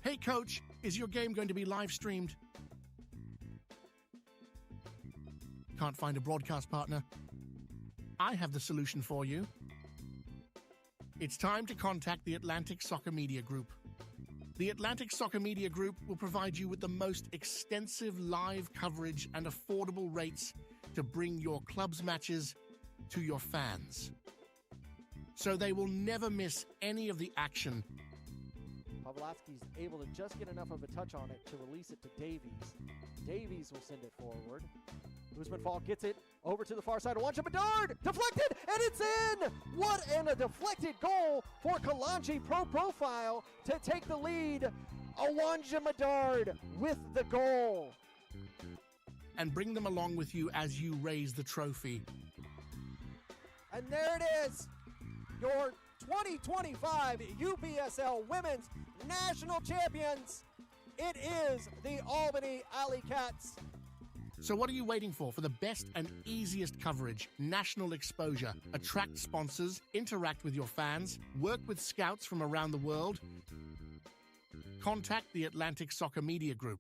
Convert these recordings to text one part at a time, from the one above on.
Hey coach, is your game going to be live streamed? Can't find a broadcast partner? I have the solution for you. It's time to contact the Atlantic Soccer Media Group. The Atlantic Soccer Media Group will provide you with the most extensive live coverage and affordable rates to bring your club's matches to your fans. So they will never miss any of the action. Pavlovsky's able to just get enough of a touch on it to release it to Davies. Davies will send it forward. Usman Fall gets it over to the far side. Awanja Bedard deflected, and it's in! What a deflected goal for Kalanji Pro Profile to take the lead. Awanja Bedard with the goal. And bring them along with you as you raise the trophy. And there it is, your 2025 UPSL Women's National Champions. It is the Albany Alley Cats. So what are you waiting for the best and easiest coverage, national exposure, attract sponsors, interact with your fans, work with scouts from around the world? Contact the Atlantic Soccer Media Group.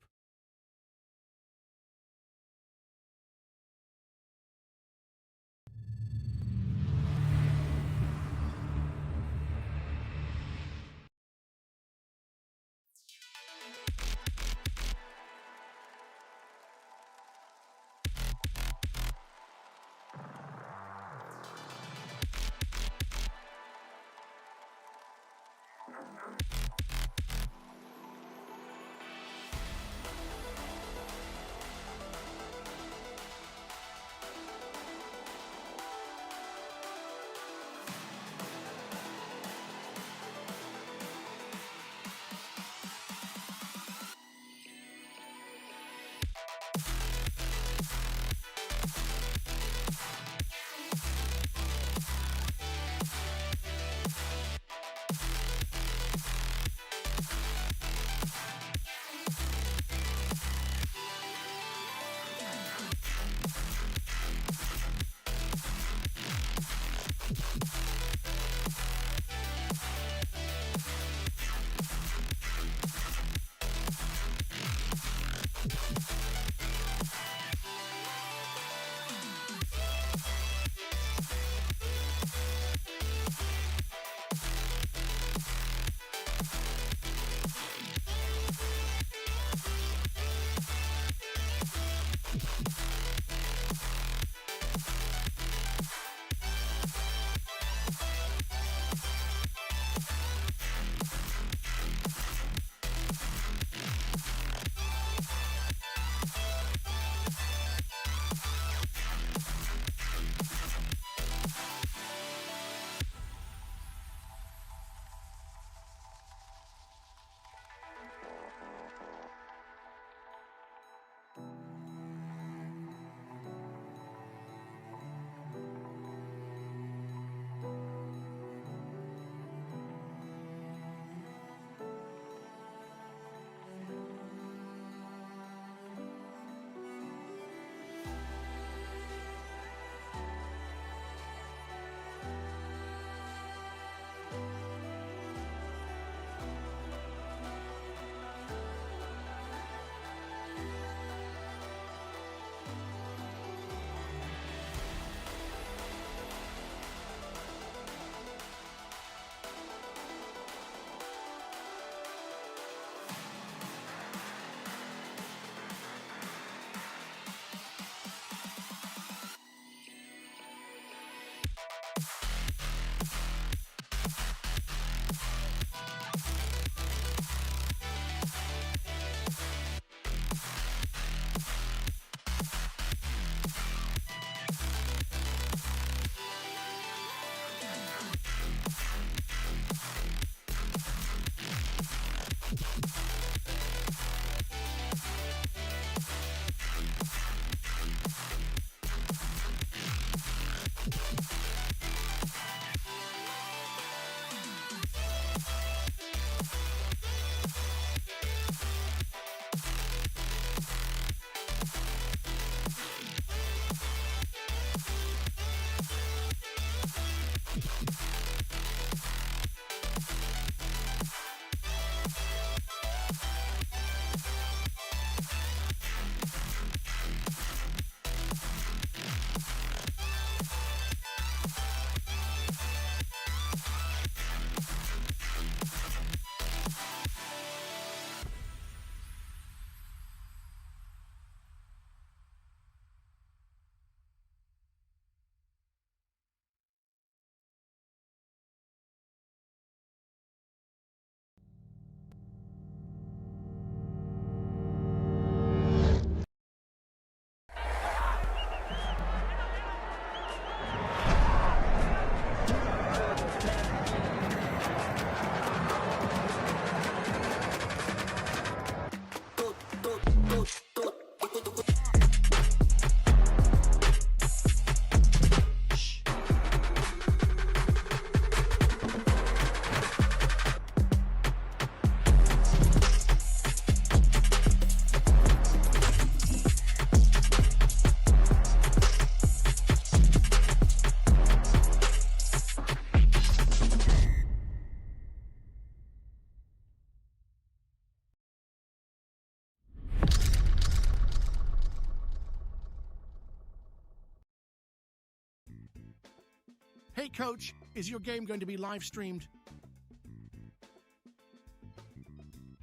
Hey coach, is your game going to be live streamed?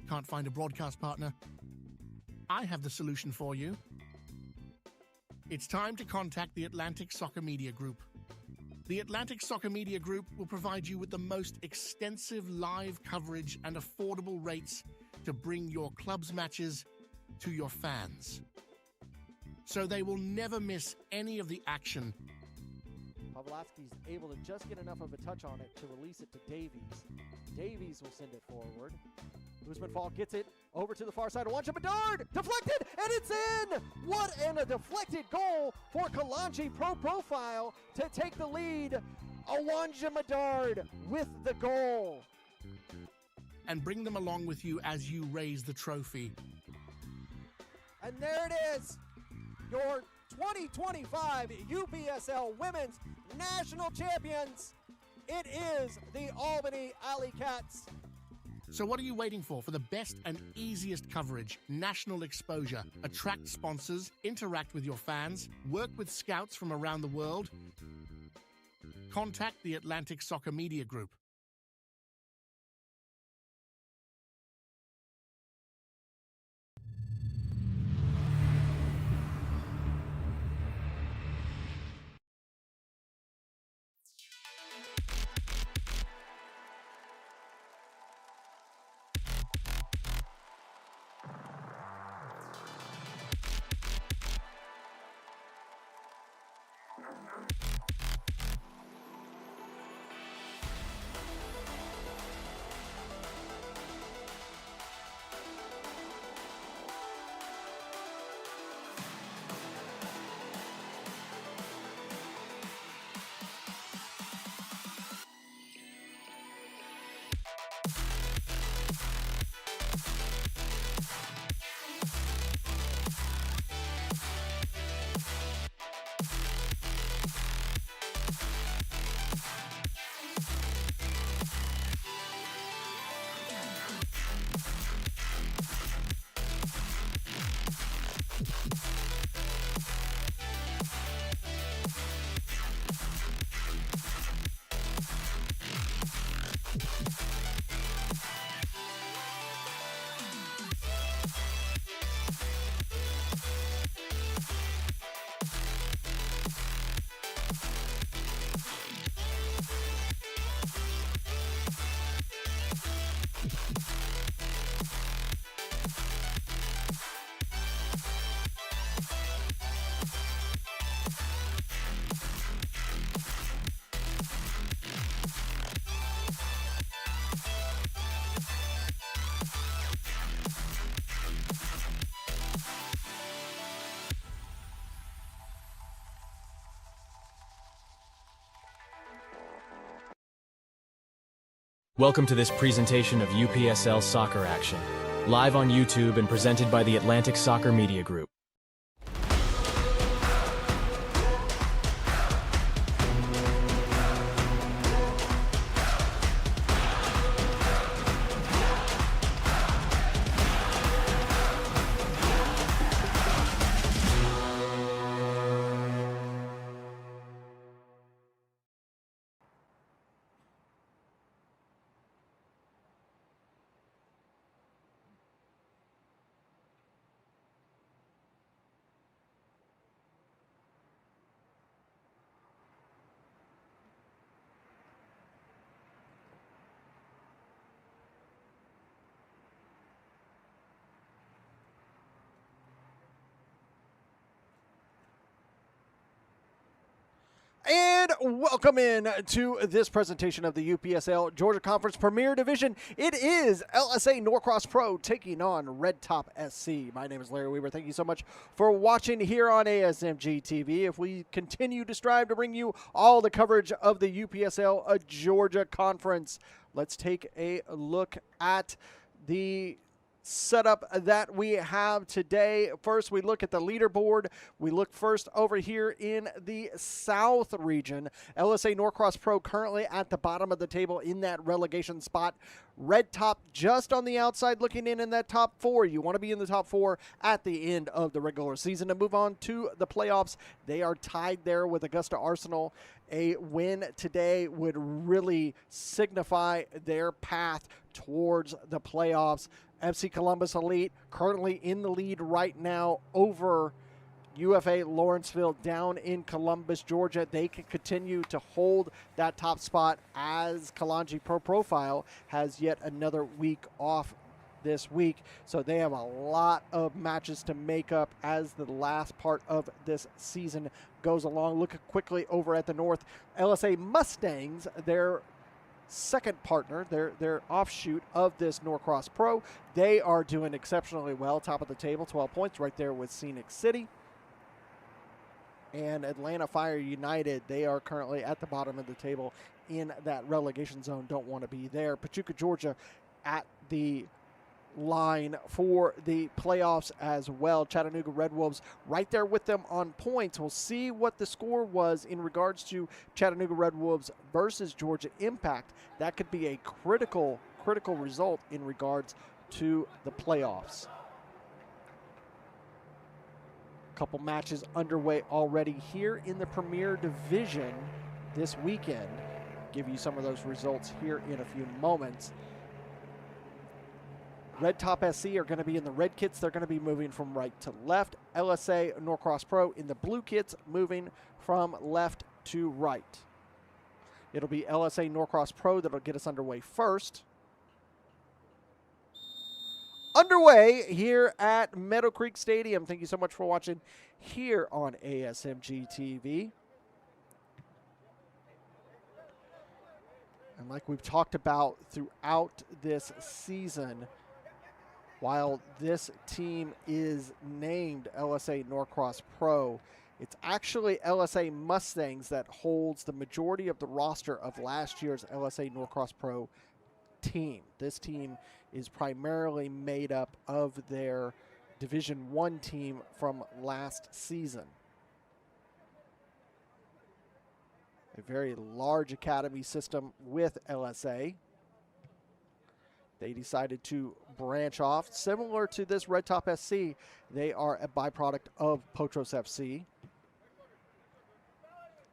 Can't find a broadcast partner? I have the solution for you. It's time to contact the Atlantic Soccer Media Group. The Atlantic Soccer Media Group will provide you with the most extensive live coverage and affordable rates to bring your club's matches to your fans. So they will never miss any of the action. Pavlovsky's able to just get enough of a touch on it to release it to Davies. Davies will send it forward. Usman Fall gets it over to the far side. Awanja Bedard deflected, and it's in! What a deflected goal for Kalanchi Pro Profile to take the lead. Awanja Bedard with the goal. And bring them along with you as you raise the trophy. And there it is, your 2025 UPSL Women's National Champions. It is the Albany Alley Cats. So what are you waiting for the best and easiest coverage, national exposure, attract sponsors, interact with your fans, work with scouts from around the world? Contact the Atlantic Soccer Media Group. Welcome to this presentation of UPSL Soccer action, live on YouTube and presented by the Atlantic Soccer Media Group. And welcome in to this presentation of the UPSL Georgia Conference Premier Division. It is LSA Norcross Pro taking on Red Top SC. My name is Larry Weaver. Thank you so much for watching here on ASMG TV. If we continue to strive to bring you all the coverage of the UPSL Georgia Conference, let's take a look at the setup that we have today. First, we look at the leaderboard. We look first over here in the South region. LSA Norcross Pro currently at the bottom of the table in that relegation spot. Red Top just on the outside looking in that top 4. You want to be in the top 4 at the end of the regular season. To move on to the playoffs, they are tied there with Augusta Arsenal. A win today would really signify their path towards the playoffs. FC Columbus Elite currently in the lead right now over UFA Lawrenceville down in Columbus, Georgia. They can continue to hold that top spot as Kalanji Pro Profile has yet another week off this week. So they have a lot of matches to make up as the last part of this season goes along. Look quickly over at the north. LSA Mustangs, their second partner, their offshoot of this Norcross Pro. They are doing exceptionally well. Top of the table, 12 points right there with Scenic City. And Atlanta Fire United, they are currently at the bottom of the table in that relegation zone. Don't want to be there. Pachuca, Georgia at the line for the playoffs as well. Chattanooga Red Wolves right there with them on points. We'll see what the score was in regards to Chattanooga Red Wolves versus Georgia Impact. That could be a critical result in regards to the playoffs. Couple matches underway already here in the Premier Division this weekend. Give you some of those results here in a few moments. Red Top SC are going to be in the red kits. They're going to be moving from right to left. LSA Norcross Pro in the blue kits, moving from left to right. It'll be LSA Norcross Pro that'll get us underway first. Underway here at Meadowcreek Stadium. Thank you so much for watching here on ASMG TV. And like we've talked about throughout this season, while this team is named LSA Norcross Pro, it's actually LSA Mustangs that holds the majority of the roster of last year's LSA Norcross Pro team. This team is primarily made up of their Division I team from last season. A very large academy system with LSA. They decided to branch off. Similar to this Red Top SC, they are a byproduct of Potros FC.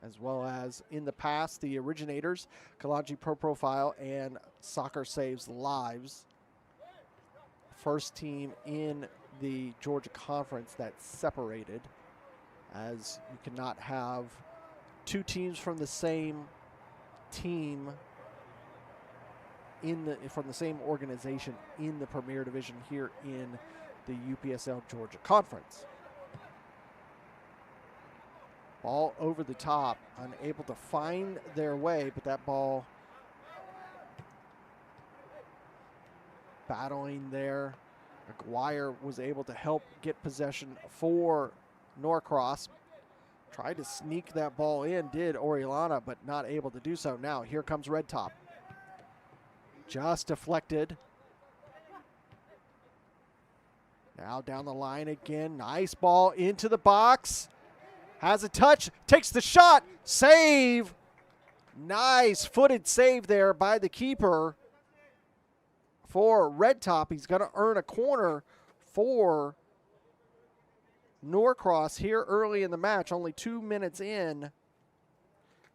As well as in the past, the originators, Kalanji Pro Profile and Soccer Saves Lives. First team in the Georgia Conference that separated, as you cannot have two teams from the same team from the same organization in the Premier Division here in the UPSL Georgia Conference. Ball over the top, unable to find their way, but that ball battling there. McGuire was able to help get possession for Norcross. Tried to sneak that ball in, did Oriolana, but not able to do so. Now here comes Red Top. Just deflected. Now down the line again. Nice ball into the box. Has a touch, takes the shot, save. Nice footed save there by the keeper for Red Top. He's going to earn a corner for Norcross here early in the match, only 2 minutes in.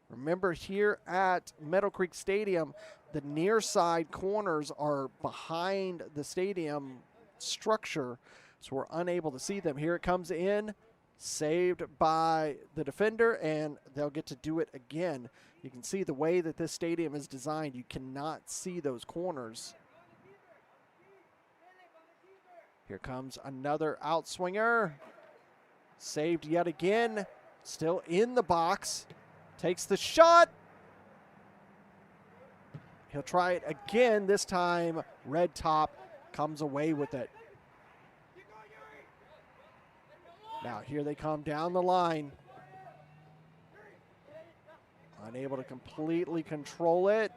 Remember, here at Meadowcreek Stadium, the near side corners are behind the stadium structure, so we're unable to see them. Here it comes in. Saved by the defender, and they'll get to do it again. You can see the way that this stadium is designed, you cannot see those corners. Here comes another outswinger. Saved yet again. Still in the box. Takes the shot. He'll try it again. This time, Red Top comes away with it. Now here they come down the line. Unable to completely control it.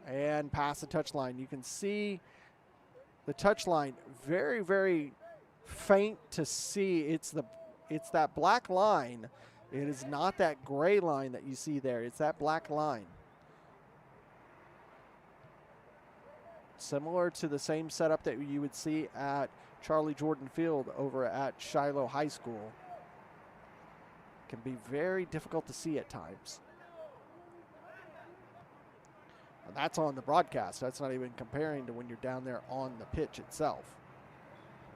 And past the touchline. You can see the touchline very, very faint to see. It's that black line. It is not that gray line that you see there. It's that black line. similar to the same setup that you would see at Charlie Jordan Field over at Shiloh High School. Can be very difficult to see at times. And that's on the broadcast. That's not even comparing to when you're down there on the pitch itself.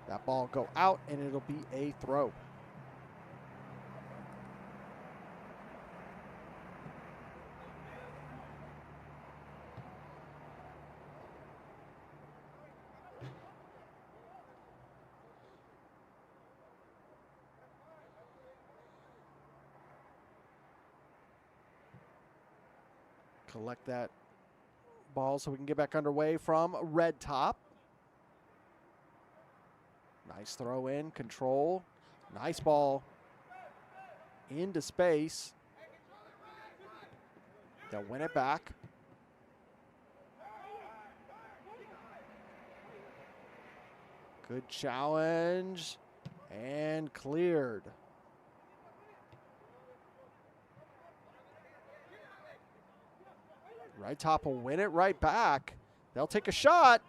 That ball will go out, and it'll be a throw. Collect that ball so we can get back underway from Red Top. Nice throw in, control. Nice ball into space. They'll win it back. Good challenge and cleared. Right Top will win it right back. They'll take a shot.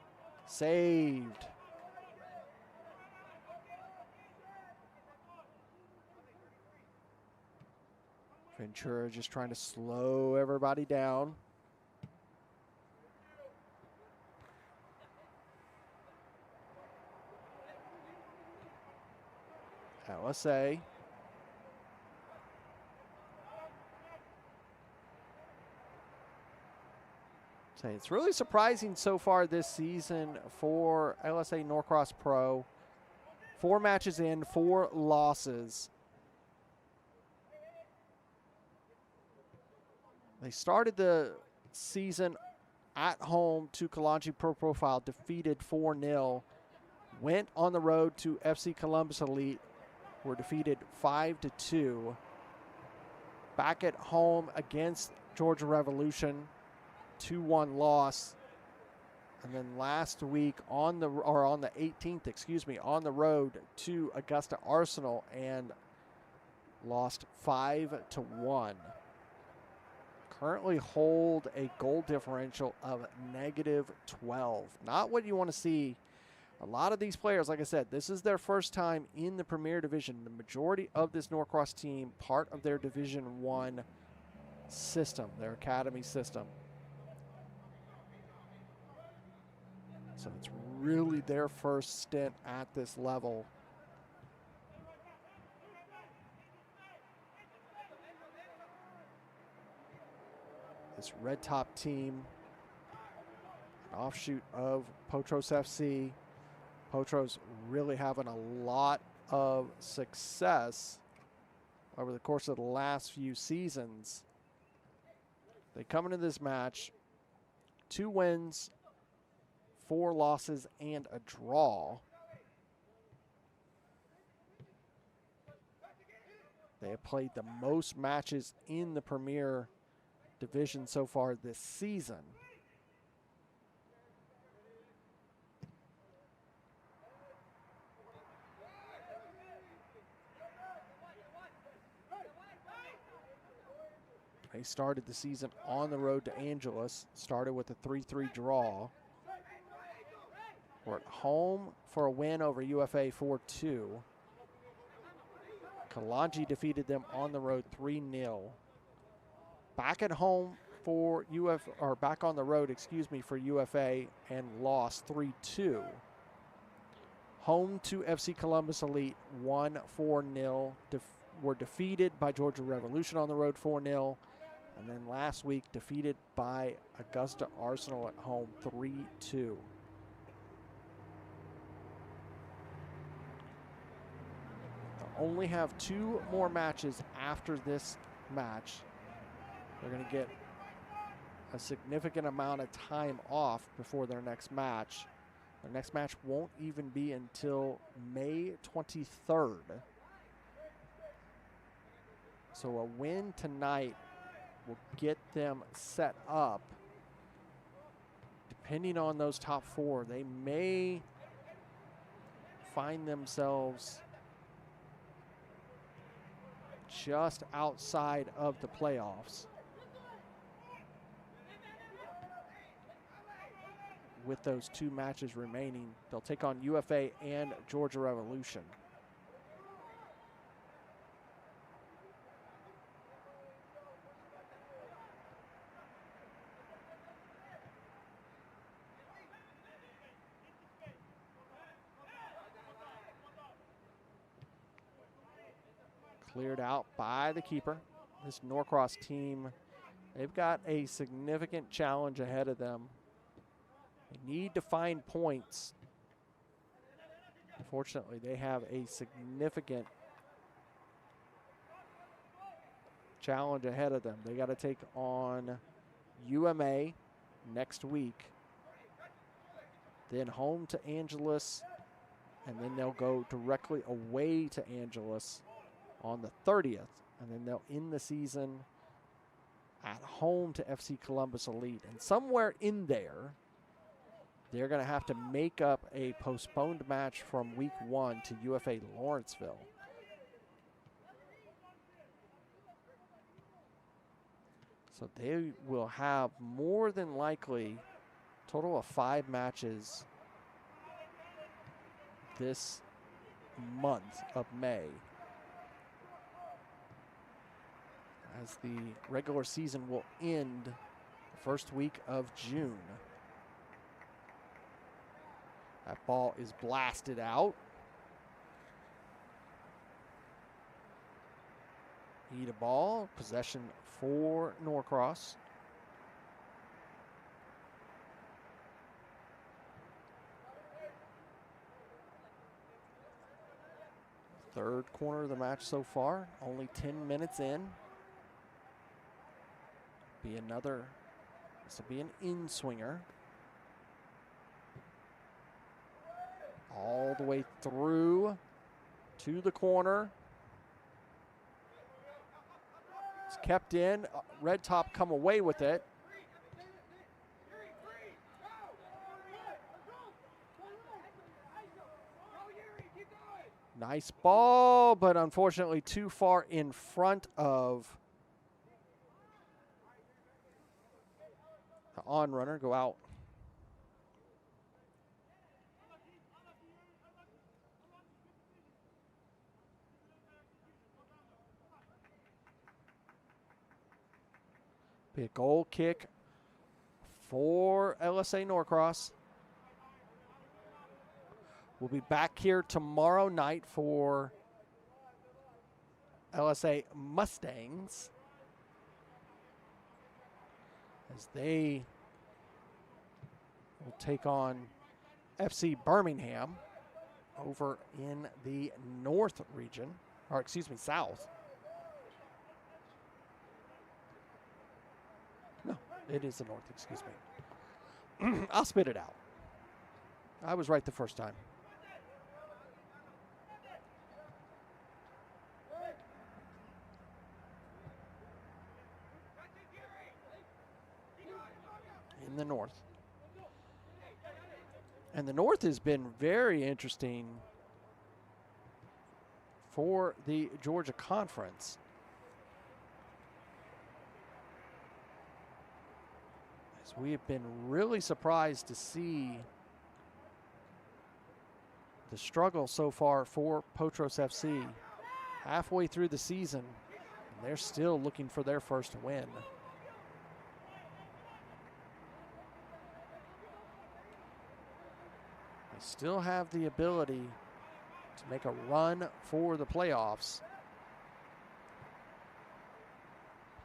Saved. Ventura just trying to slow everybody down. LSA. Say it's really surprising so far this season for LSA Norcross Pro. 4 matches in, 4 losses. They started the season at home to Kalanchi Pro Profile, defeated 4-0. Went on the road to FC Columbus Elite, were defeated 5-2. Back at home against Georgia Revolution, 2-1 loss. And then last week on the 18th, on the road to Augusta Arsenal and lost 5-1. Currently hold a goal differential of -12. Not what you want to see. A lot of these players, like I said, this is their first time in the Premier Division. The majority of this Norcross team, part of their Division I system, their academy system. So it's really their first stint at this level. This Red Top team, an offshoot of Potros FC. Potros really having a lot of success over the course of the last few seasons. They come into this match, 2 wins, 4 losses, and a draw. They have played the most matches in the Premier Division so far this season. They started the season on the road to Angeles, started with a 3-3 draw. We're at home for a win over UFA 4-2. Kalanchi defeated them on the road 3-0. Back at home for back on the road, for UFA and lost 3-2. Home to FC Columbus Elite, won 4-0. Were defeated by Georgia Revolution on the road 4-0. And then last week defeated by Augusta Arsenal at home 3-2. They'll only have 2 more matches after this match. They're going to get a significant amount of time off before their next match. Their next match won't even be until May 23rd. So a win tonight will get them set up. Depending on those top 4, they may find themselves just outside of the playoffs. with those 2 matches remaining. They'll take on UFA and Georgia Revolution. Cleared out by the keeper. This Norcross team, they've got a significant challenge ahead of them. They need to find points. Unfortunately, they have a significant challenge ahead of them. They got to take on UMA next week, then home to Angeles, and then they'll go directly away to Angeles on the 30th, and then they'll end the season at home to FC Columbus Elite. And somewhere in there, they're going to have to make up a postponed match from week 1 to UFA Lawrenceville. So they will have more than likely a total of 5 matches this month of May, as the regular season will end the first week of June. That ball is blasted out. Need a ball, possession for Norcross. Third corner of the match so far, only 10 minutes in. This will be an in-swinger. All the way through to the corner. It's kept in. Red Top come away with it. Nice ball, but unfortunately too far in front of the on runner. Go out. Be a goal kick for LSA Norcross. We'll be back here tomorrow night for LSA Mustangs, as they will take on FC Birmingham over in the North region, or excuse me, South. No, it is the North, excuse me. I'll spit it out. I was right the first time. In the North. And the North has been very interesting for the Georgia Conference. As we have been really surprised to see the struggle so far for Potros FC. Halfway through the season, and they're still looking for their first win. Still have the ability to make a run for the playoffs.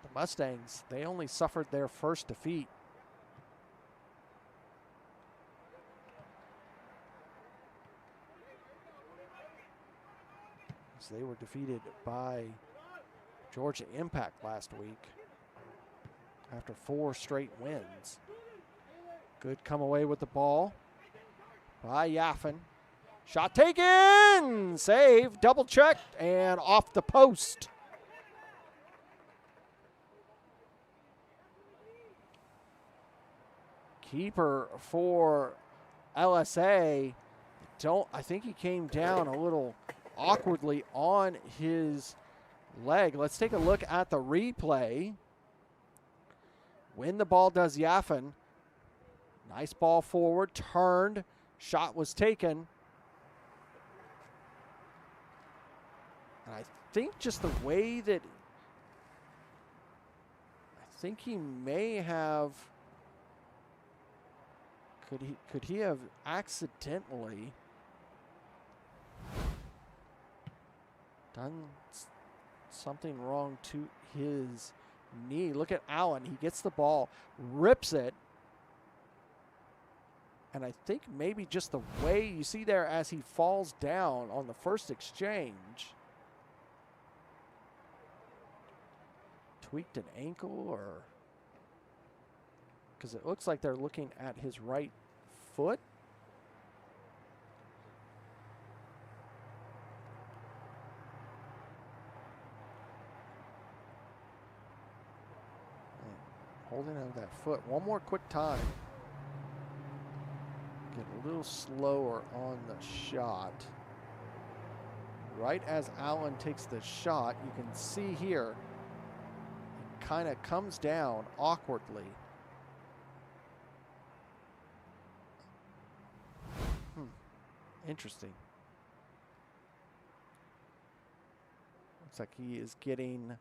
The Mustangs, they only suffered their first defeat. As they were defeated by Georgia Impact last week after 4 straight wins. Good come away with the ball by Yaffin. Shot taken! Save, double checked, and off the post. Keeper for LSA. I think he came down a little awkwardly on his leg. Let's take a look at the replay. When the ball does Yaffin, Nice ball forward, turned, shot was taken. And I think just the way that, I think he may have, could he have accidentally done something wrong to his knee? Look at Allen. He gets the ball, rips it. And I think maybe just the way you see there as he falls down on the first exchange. Tweaked an ankle, or because it looks like they're looking at his right foot. Holding on that foot. One more quick time. Get a little slower on the shot. Right as Allen takes the shot, you can see here, it kind of comes down awkwardly. Interesting. Looks like he is getting,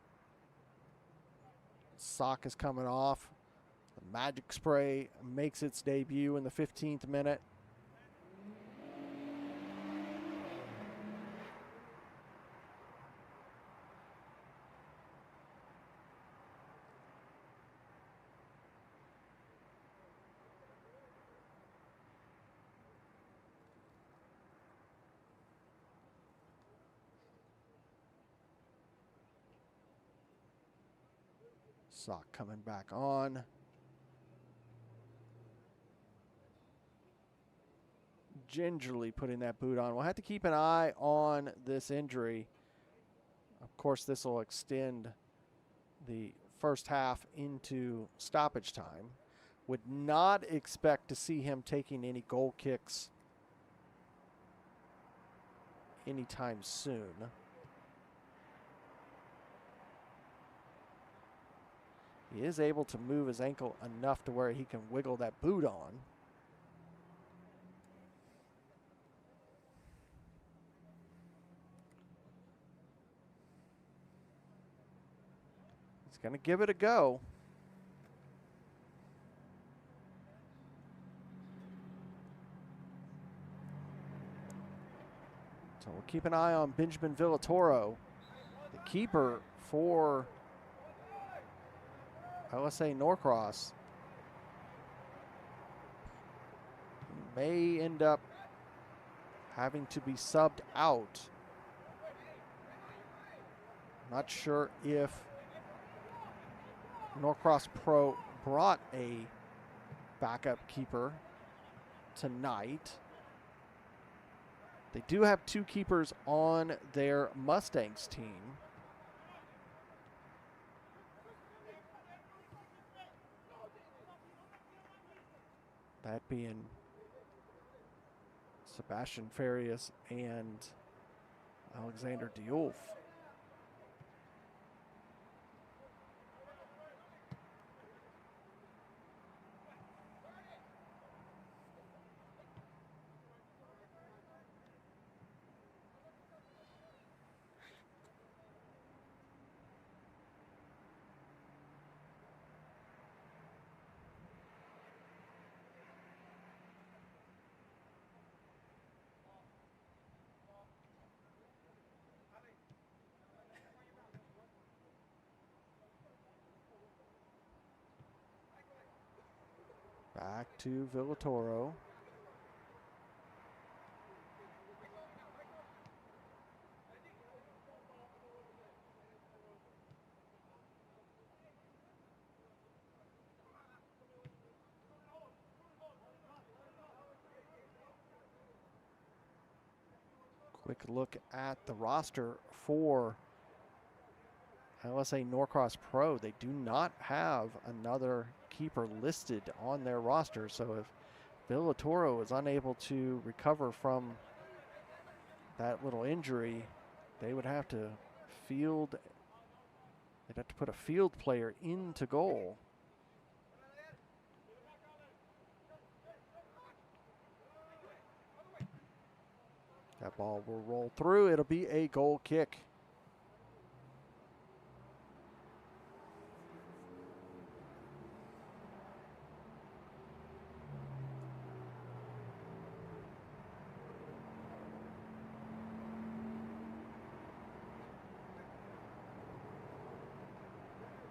sock is coming off. The magic spray makes its debut in the 15th minute. Sock coming back on. Gingerly putting that boot on. We'll have to keep an eye on this injury. Of course, this will extend the first half into stoppage time. Would not expect to see him taking any goal kicks anytime soon. He is able to move his ankle enough to where he can wiggle that boot on. He's going to give it a go. So we'll keep an eye on Benjamin Villatoro, the keeper for LSA Norcross. May end up having to be subbed out. Not sure if Norcross Pro brought a backup keeper tonight. They do have two keepers on their Mustangs team. That being Sebastian Farias and Alexander Diolf. Back to Villatoro. Quick look at the roster for LSA Norcross Pro. They do not have another keeper listed on their roster, so if Villatoro is unable to recover from that little injury, they would have to put a field player into goal. That ball will roll through. It'll be a goal kick.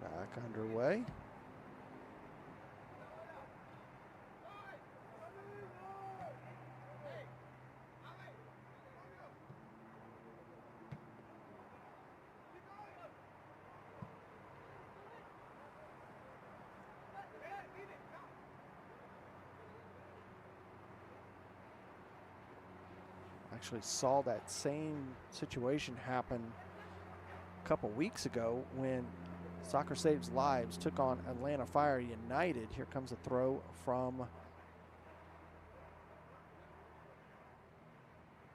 Back underway. Actually saw that same situation happen a couple weeks ago when Soccer Saves Lives took on Atlanta Fire United. Here comes a throw from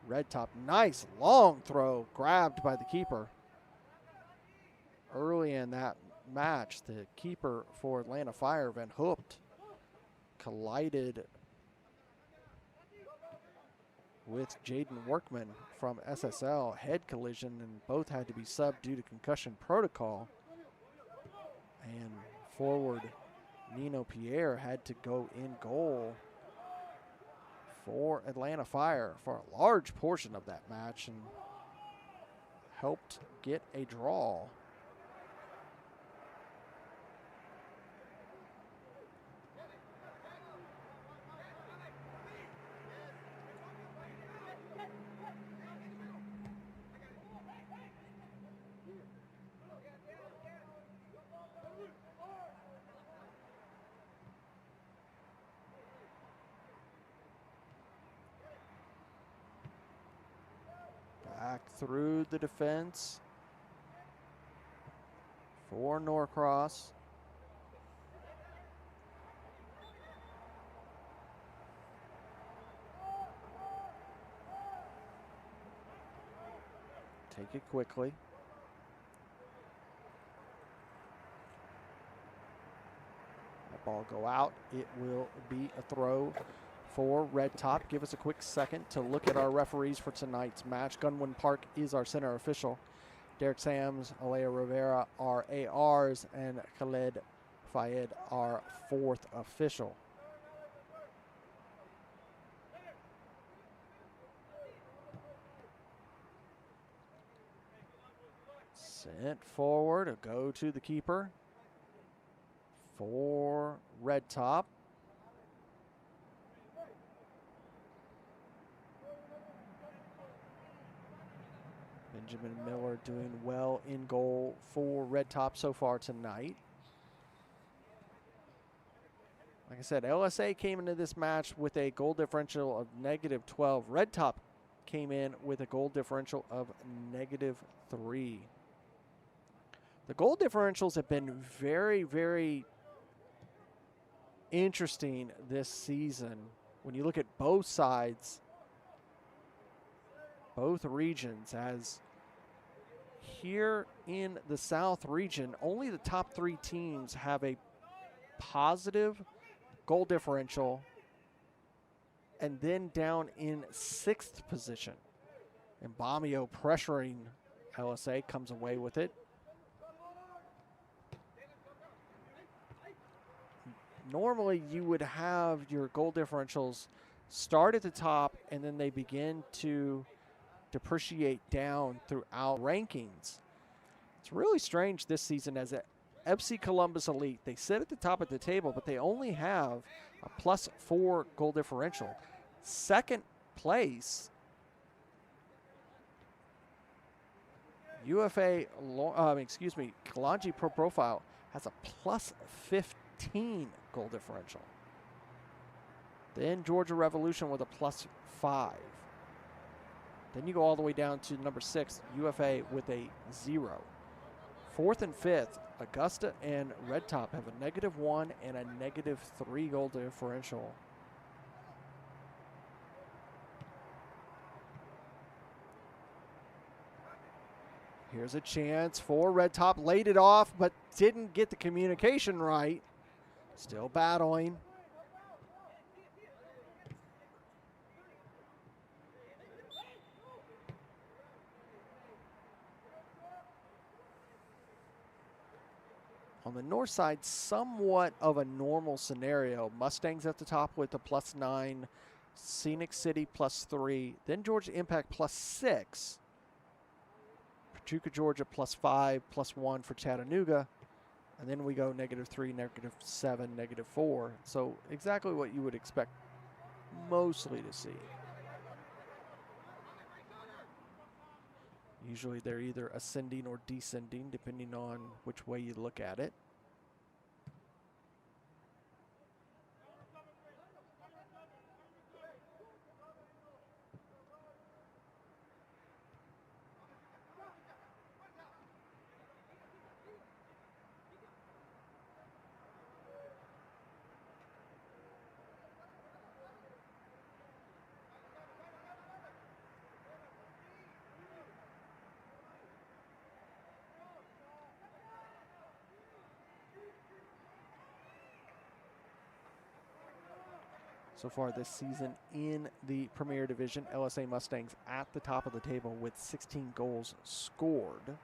Red Top. Nice long throw grabbed by the keeper. Early in that match, the keeper for Atlanta Fire, Van Hoopt, collided with Jaden Workman from SSL, head collision, and both had to be subbed due to concussion protocol. And forward Nino Pierre had to go in goal for Atlanta Fire for a large portion of that match and helped get a draw. Back through the defense for Norcross. Take it quickly. That ball go out. It will be a throw for Red Top. Give us a quick second to look at our referees for tonight's match. Gunwin Park is our center official. Derek Sams, Alea Rivera are ARs, and Khaled Fayed our fourth official. Sent forward, a go to the keeper for Red Top. Benjamin Miller doing well in goal for Red Top so far tonight. Like I said, LSA came into this match with a goal differential of -12. Red Top came in with a goal differential of -3. The goal differentials have been very, very interesting this season. When you look at both sides, both regions, as here in the South region, only the top 3 teams have a positive goal differential, and then down in 6th position. And Bomio pressuring LSA comes away with it. Normally you would have your goal differentials start at the top and then they begin to depreciate down throughout rankings. It's really strange this season as a FC Columbus Elite. They sit at the top of the table, but they only have a +4 goal differential. Second place, Kalanji Pro Profile has a +15 goal differential. Then Georgia Revolution with a +5. Then you go all the way down to number 6, UFA with a 0. 4th and 5th, Augusta and Red Top have a -1 and a -3 goal differential. Here's a chance for Red Top. Laid it off, but didn't get the communication right. Still battling. On the north side, somewhat of a normal scenario. Mustangs at the top with a +9, Scenic City +3, then Georgia Impact +6, Pachuca, Georgia +5, +1 for Chattanooga, and then we go -3, -7, -4. So exactly what you would expect mostly to see. Usually they're either ascending or descending, depending on which way you look at it. So far this season in the Premier Division, LSA Mustangs at the top of the table with 16 goals scored.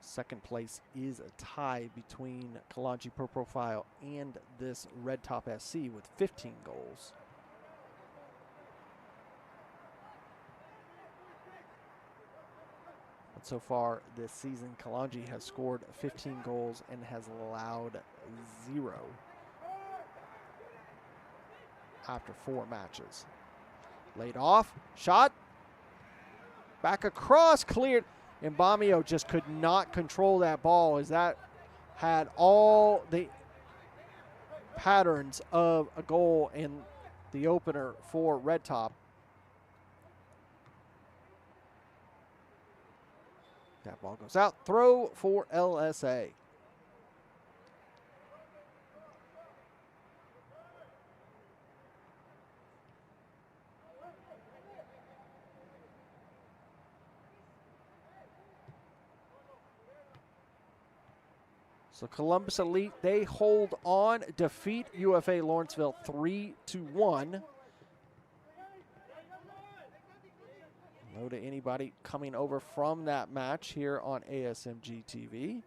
Second place is a tie between Kalanji Pro Profile and this Red Top SC with 15 goals. But so far this season, Kalanji has scored 15 goals and has allowed 0. After 4 matches. Laid off, shot, back across, cleared. Mbamio just could not control that ball as that had all the patterns of a goal in the opener for Red Top. That ball goes out, throw for LSA. So Columbus Elite, they hold on, defeat UFA Lawrenceville 3-1. Hello to anybody coming over from that match here on ASMG TV.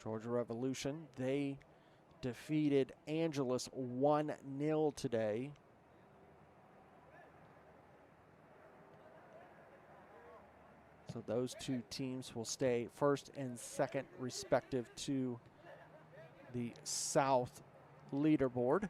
Georgia Revolution, they defeated Angeles 1-0 today. So those two teams will stay first and second respective to the South leaderboard.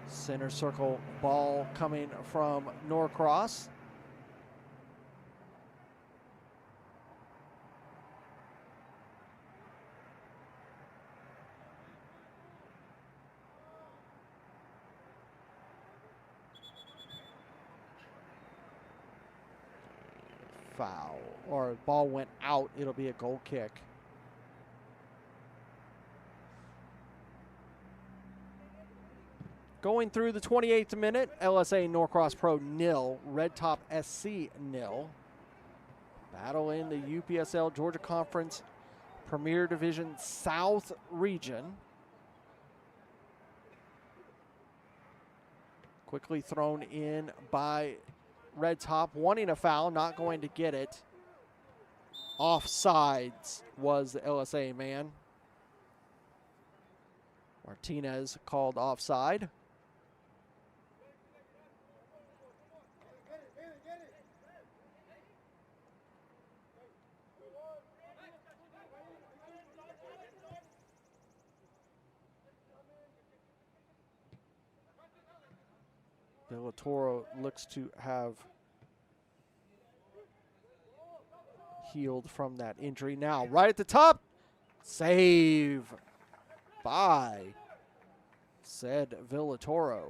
Center circle ball coming from Norcross. Foul, or ball went out, it'll be a goal kick. Going through the 28th minute, LSA Norcross Pro 0, Red Top SC 0. Battle in the UPSL Georgia Conference Premier Division South region. Quickly thrown in by Red Top, wanting a foul, not going to get it. Offsides was the LSA man. Martinez called offside. Villatoro looks to have healed from that injury. Now, right at the top, save by said Villatoro.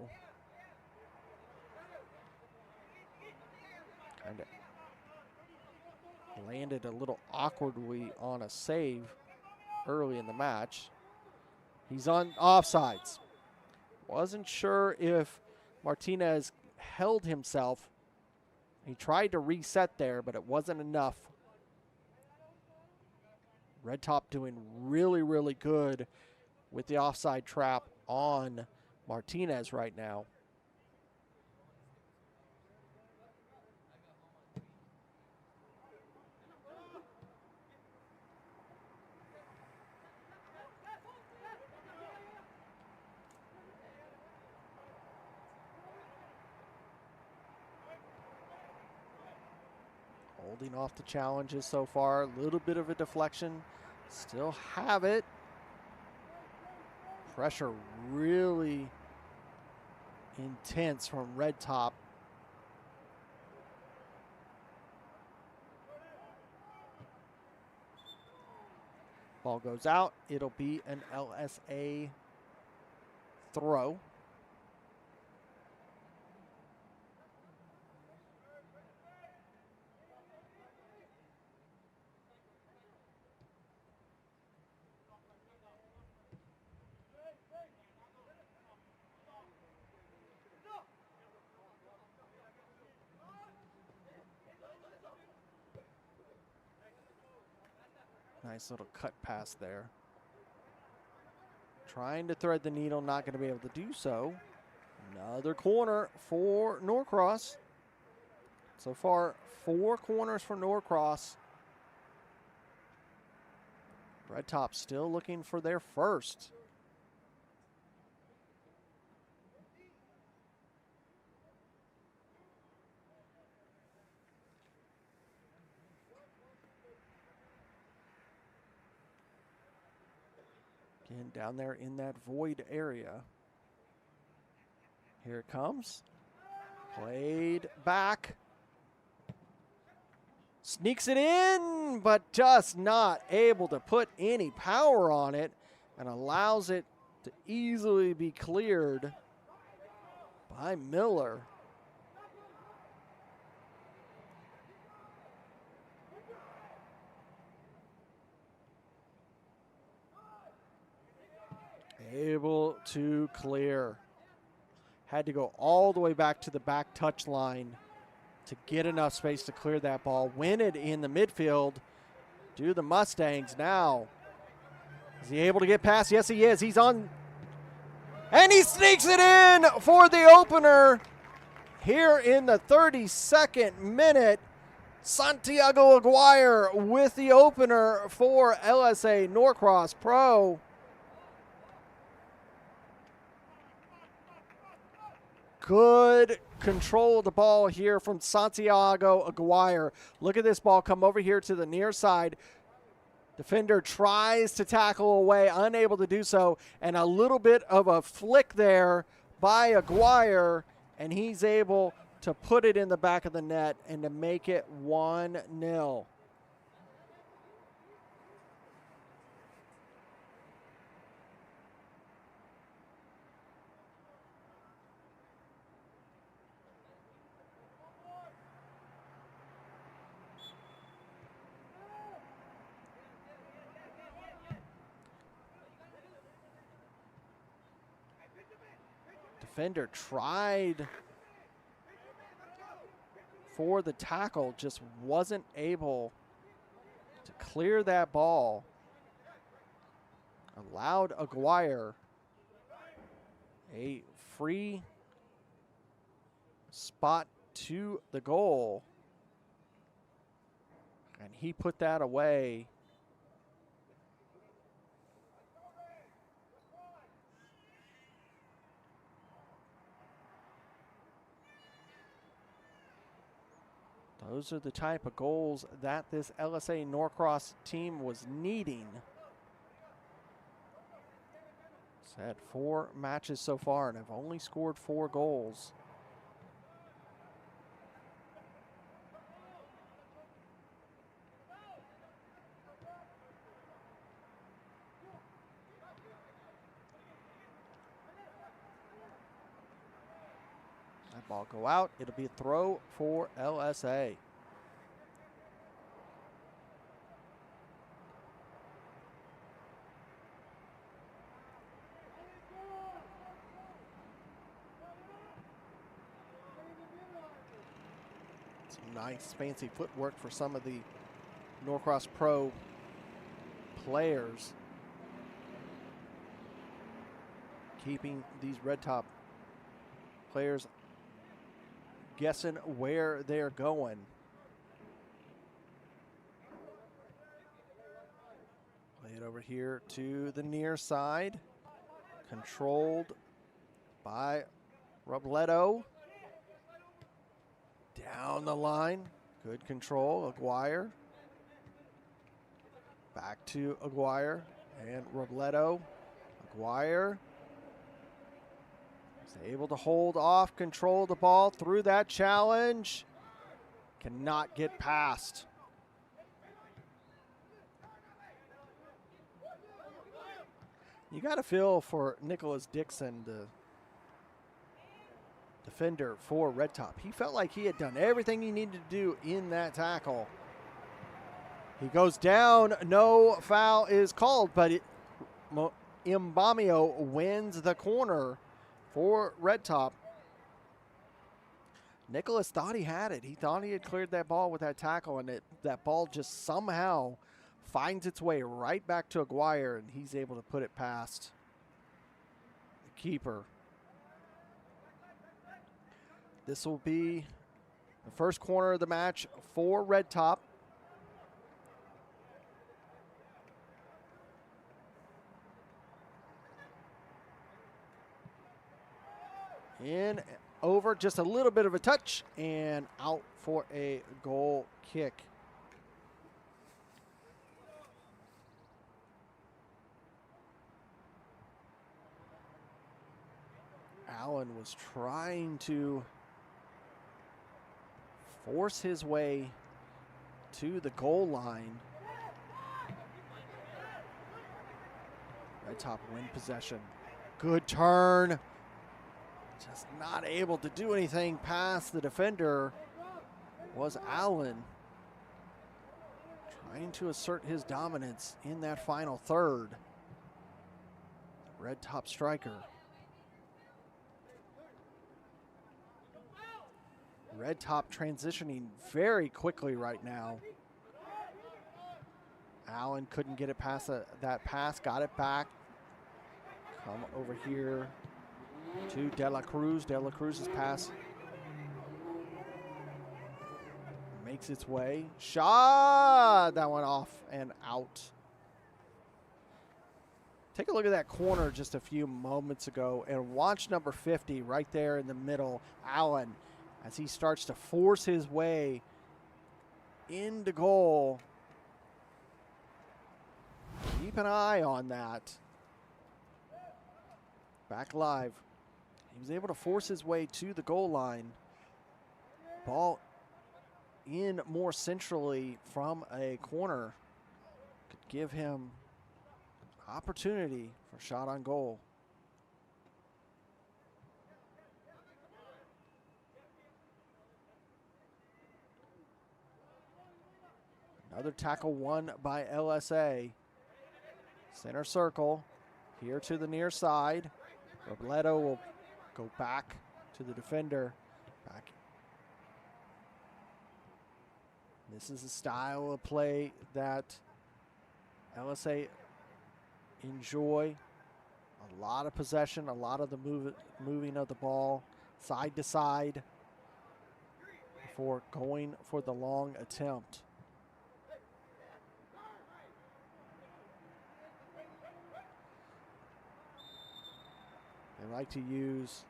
Kind of landed a little awkwardly on a save early in the match. He's on offsides. Wasn't sure if Martinez held himself. He tried to reset there, but it wasn't enough. Red Top doing really, really good with the offside trap on Martinez right now. Holding off the challenges so far. A little bit of a deflection. Still have it. Pressure really intense from Red Top. Ball goes out. It'll be an LSA throw. Nice little cut pass there. Trying to thread the needle, not going to be able to do so. Another corner for Norcross. So far, 4 corners for Norcross. Red Top still looking for their first. Again, down there in that void area. Here it comes. Played back. Sneaks it in, but just not able to put any power on it, and allows it to easily be cleared by Miller. Able to clear. Had to go all the way back to the back touch line to get enough space to clear that ball. Win it in the midfield. Do the Mustangs now. Is he able to get past? Yes, he is. He's on. And he sneaks it in for the opener here in the 32nd minute. Santiago Aguirre with the opener for LSA Norcross Pro. Good control of the ball here from Santiago Aguirre. Look at this ball come over here to the near side. Defender tries to tackle away, unable to do so, and a little bit of a flick there by Aguirre, and he's able to put it in the back of the net and to make it 1-0. Defender tried for the tackle, just wasn't able to clear that ball. Allowed Aguirre a free spot to the goal, and he put that away. Those are the type of goals that this LSA Norcross team was needing. It's had 4 matches so far and have only scored 4 goals. That ball go out. It'll be a throw for LSA. Some nice fancy footwork for some of the Norcross Pro players, keeping these red top players guessing where they're going. Play it over here to the near side, controlled by Robledo. Down the line, good control, Aguirre. Back to Aguirre and Robledo. Aguirre is able to hold off, control the ball through that challenge. Cannot get past. You got to feel for Nicholas Dixon, the defender for Red Top. He felt like he had done everything he needed to do in that tackle. He goes down, no foul is called, but Mbamio wins the corner for Red Top. Nicholas thought he had it. He thought he had cleared that ball with that tackle, and that ball just somehow finds its way right back to Aguirre, and he's able to put it past the keeper. This will be the first corner of the match for Red Top. In, over, just a little bit of a touch, and out for a goal kick. Allen was trying to force his way to the goal line. Red Top win possession. Good turn. Just not able to do anything past the defender was Allen. Trying to assert his dominance in that final third. Red Top striker. Red Top transitioning very quickly right now. Allen couldn't get it past that pass, got it back. Come over here to De La Cruz. De La Cruz's pass makes its way. Shot! That went off and out. Take a look at that corner just a few moments ago and watch number 50 right there in the middle, Allen, as he starts to force his way into goal. Keep an eye on that. Back live. He was able to force his way to the goal line. Ball in more centrally from a corner. Could give him opportunity for a shot on goal. Another tackle won by LSA. Center circle. Here to the near side. Robledo will go back to the defender. Back. This is a style of play that LSA enjoy. A lot of possession, a lot of the moving of the ball side to side before going for the long attempt. They like to use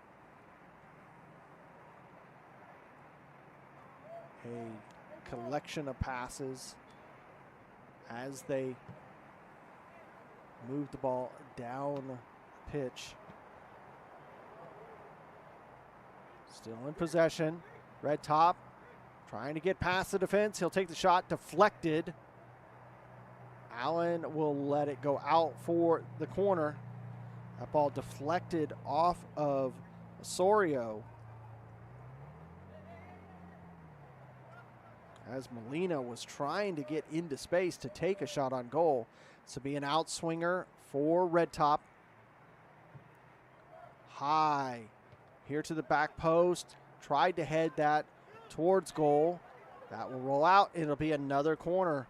a collection of passes as they move the ball down pitch. Still in possession. Red Top trying to get past the defense. He'll take the shot, deflected. Allen will let it go out for the corner. That ball deflected off of Osorio. as Molina was trying to get into space to take a shot on goal. This will be an outswinger for Red Top. High here to the back post. Tried to head that towards goal. That will roll out. It'll be another corner.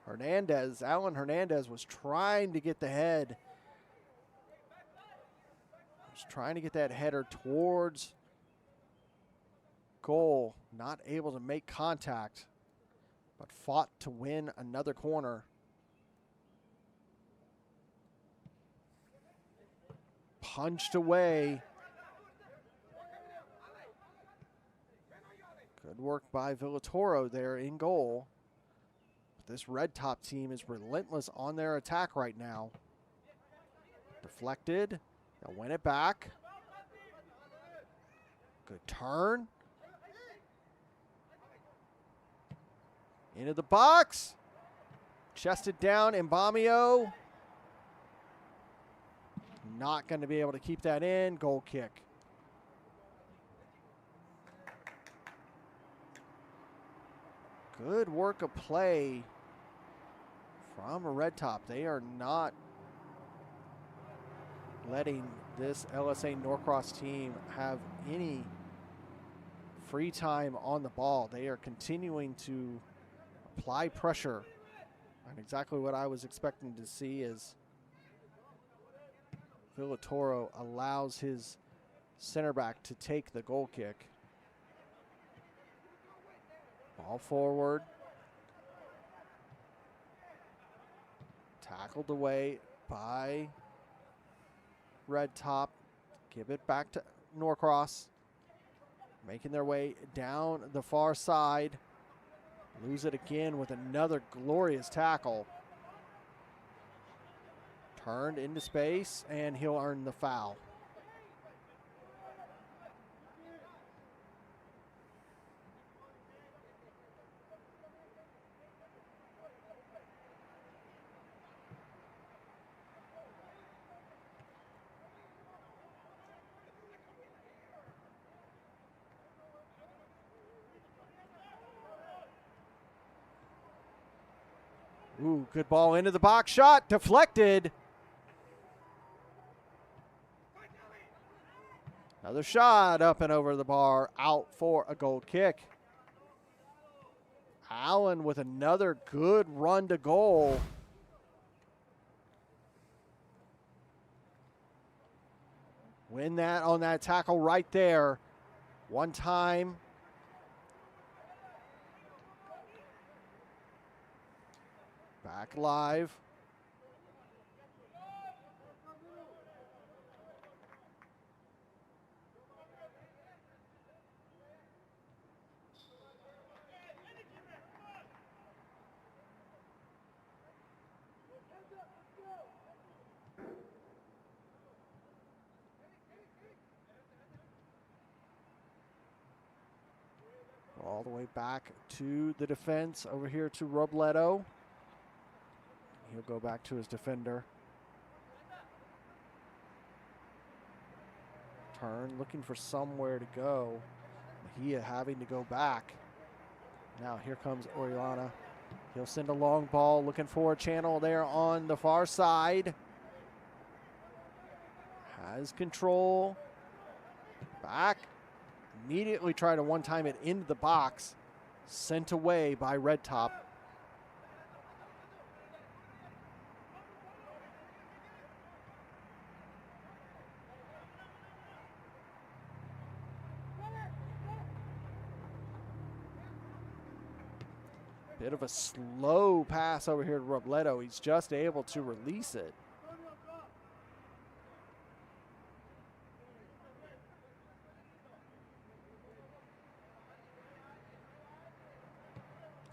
Alan Hernandez was trying to get the head. Was trying to get that header towards goal. Not able to make contact, but fought to win another corner. Punched away. Good work by Villatoro there in goal. This Red Top team is relentless on their attack right now. Deflected. They'll win it back. Good turn. Into the box. Chested down. Mbamio. Not going to be able to keep that in. Goal kick. Good work of play from a Red Top. They are not letting this LSA Norcross team have any free time on the ball. They are continuing to apply pressure. And exactly what I was expecting to see is Villatoro allows his center back to take the goal kick. Ball forward. Tackled away by Red Top. Give it back to Norcross. Making their way down the far side. Lose it again with another glorious tackle. Turned into space, and he'll earn the foul. Ooh, good ball into the box. Shot deflected. Another shot up and over the bar, out for a goal kick. Allen with another good run to goal. Win that on that tackle right there. One time. Back live. All the way back to the defense over here to Robledo. He'll go back to his defender. Turn, looking for somewhere to go. Mejia having to go back. Now here comes Orellana. He'll send a long ball, looking for a channel there on the far side. Has control. Back. Immediately try to one-time it into the box. Sent away by Red Top. Bit of a slow pass over here to Robledo. He's just able to release it.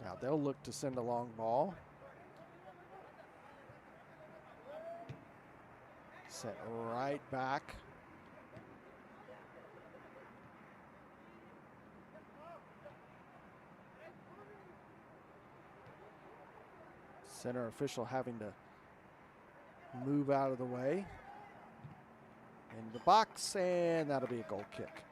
Now they'll look to send a long ball. Set right back. Center official having to move out of the way. In the box, and that'll be a goal kick.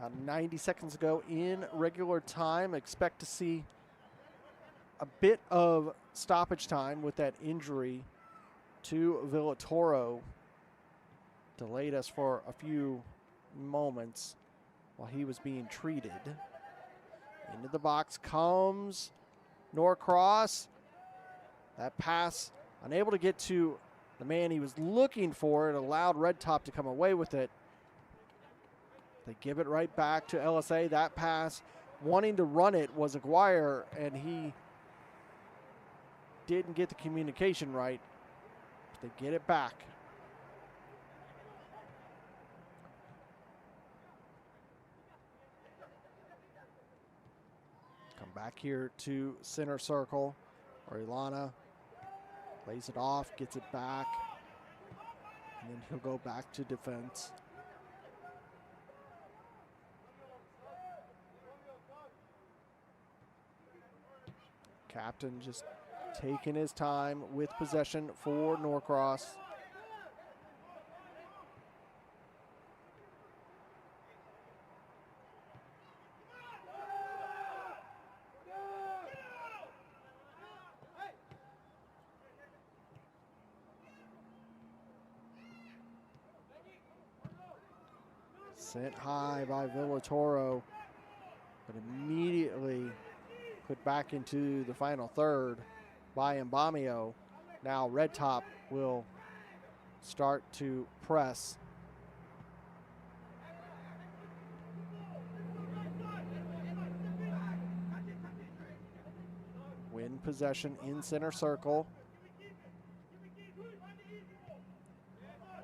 About 90 seconds ago in regular time. Expect to see a bit of stoppage time with that injury to Villatoro. Delayed us for a few moments while he was being treated. Into the box comes Norcross. That pass, unable to get to the man he was looking for. It allowed Red Top to come away with it. They give it right back to LSA. That pass, wanting to run it, was Aguirre, and he didn't get the communication right. They get it back. Come back here to center circle. Orellana lays it off, gets it back, and then he'll go back to defense. Captain just taking his time with possession for Norcross. Sent high by Villatoro, but immediately put back into the final third by Mbamio. Now Red Top will start to press. Win possession in center circle.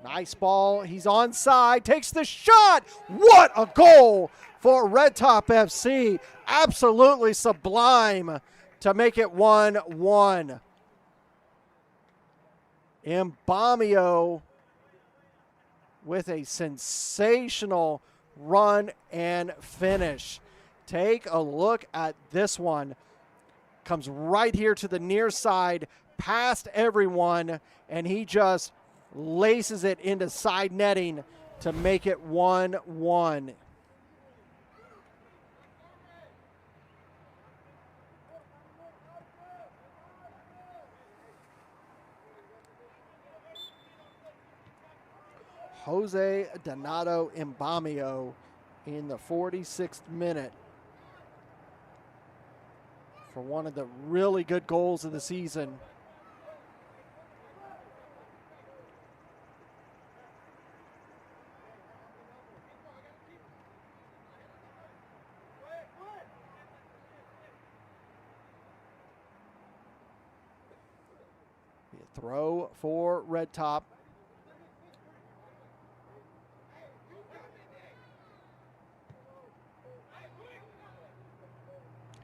Nice ball. He's onside. Takes the shot. What a goal for Red Top FC. Absolutely sublime to make it 1-1. Mbamio with a sensational run and finish. Take a look at this one. Comes right here to the near side, past everyone, and he just laces it into side netting to make it 1-1. Jose Donato Mbamio in the 46th minute for one of the really good goals of the season. Throw for Red Top.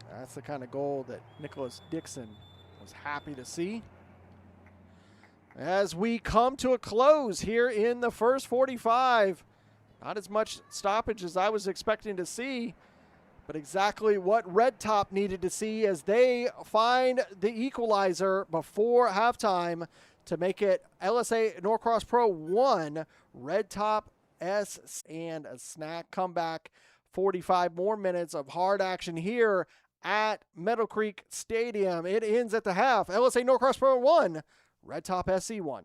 That's the kind of goal that Nicholas Dixon was happy to see. As we come to a close here in the first 45, not as much stoppage as I was expecting to see, but exactly what Red Top needed to see as they find the equalizer before halftime to make it LSA Norcross Pro 1, Red Top S, and a snack comeback. 45 more minutes of hard action here at Meadowcreek Stadium. It ends at the half. LSA Norcross Pro 1, Red Top SC 1.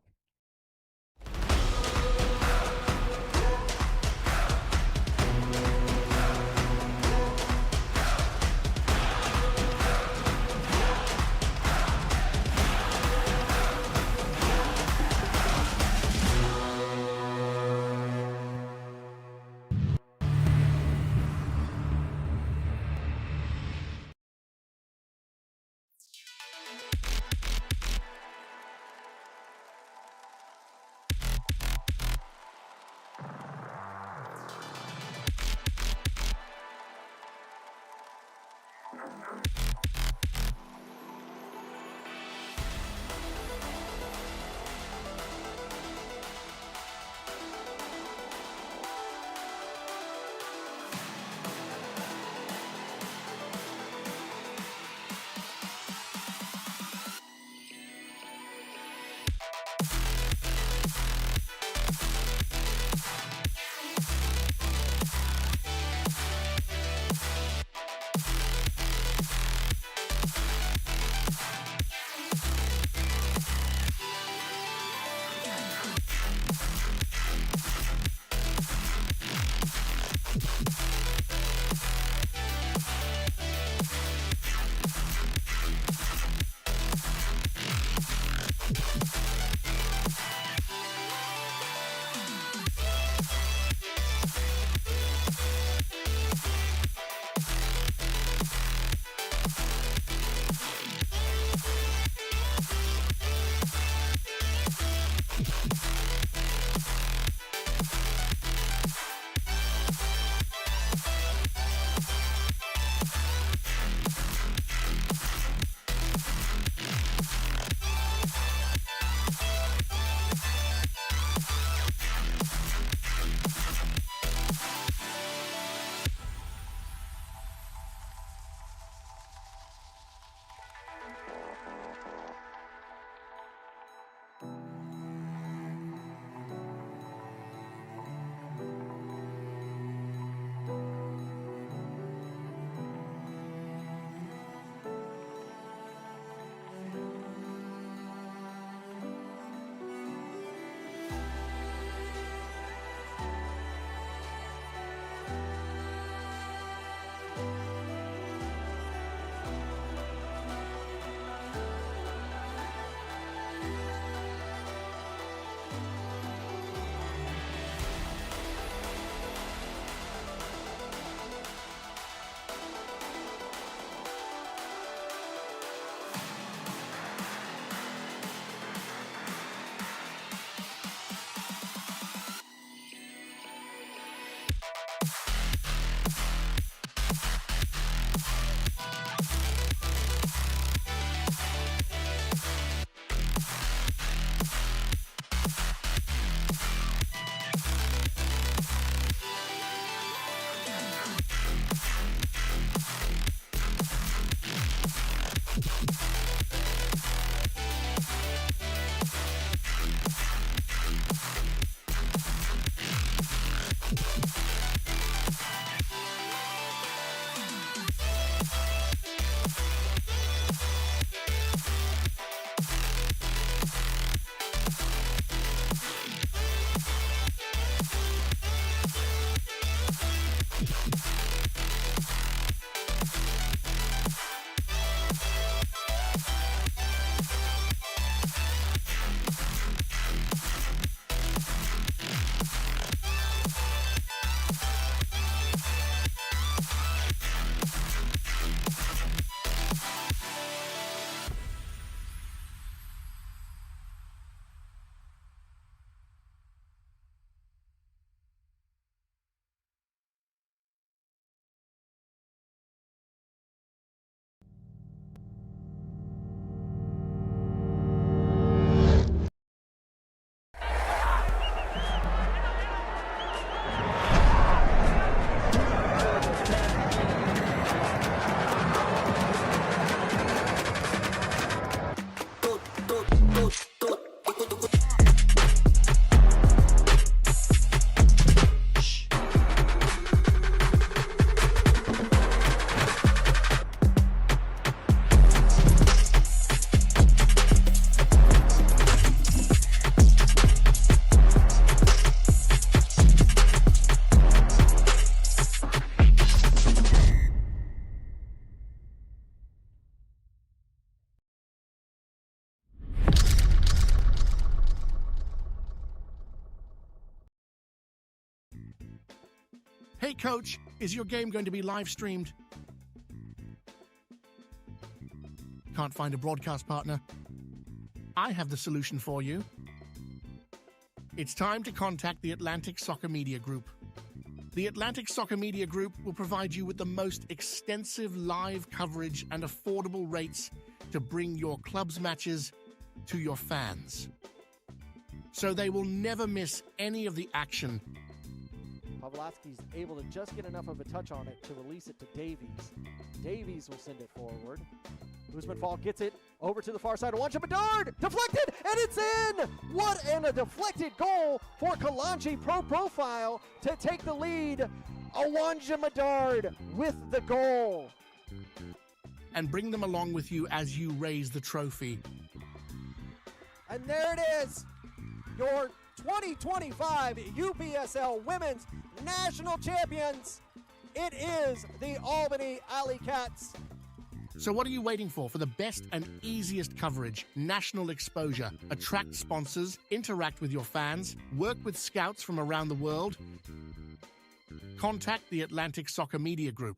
Hey coach, is your game going to be live streamed? Can't find a broadcast partner? I have the solution for you. It's time to contact the Atlantic Soccer Media Group. The Atlantic Soccer Media Group will provide you with the most extensive live coverage and affordable rates to bring your club's matches to your fans, so they will never miss any of the action. Pavlovsky's able to just get enough of a touch on it to release it to Davies. Davies will send it forward. Usman Fall gets it over to the far side. Awanja Bedard deflected, and it's in! What a deflected goal for Kalanchi Pro Profile to take the lead. Awanja Bedard with the goal. And bring them along with you as you raise the trophy. And there it is, your 2025 UPSL Women's National Champions. It is the Albany Alley Cats. So what are you waiting for? For the best and easiest coverage, national exposure, attract sponsors, interact with your fans, work with scouts from around the world? Contact the Atlantic Soccer Media Group.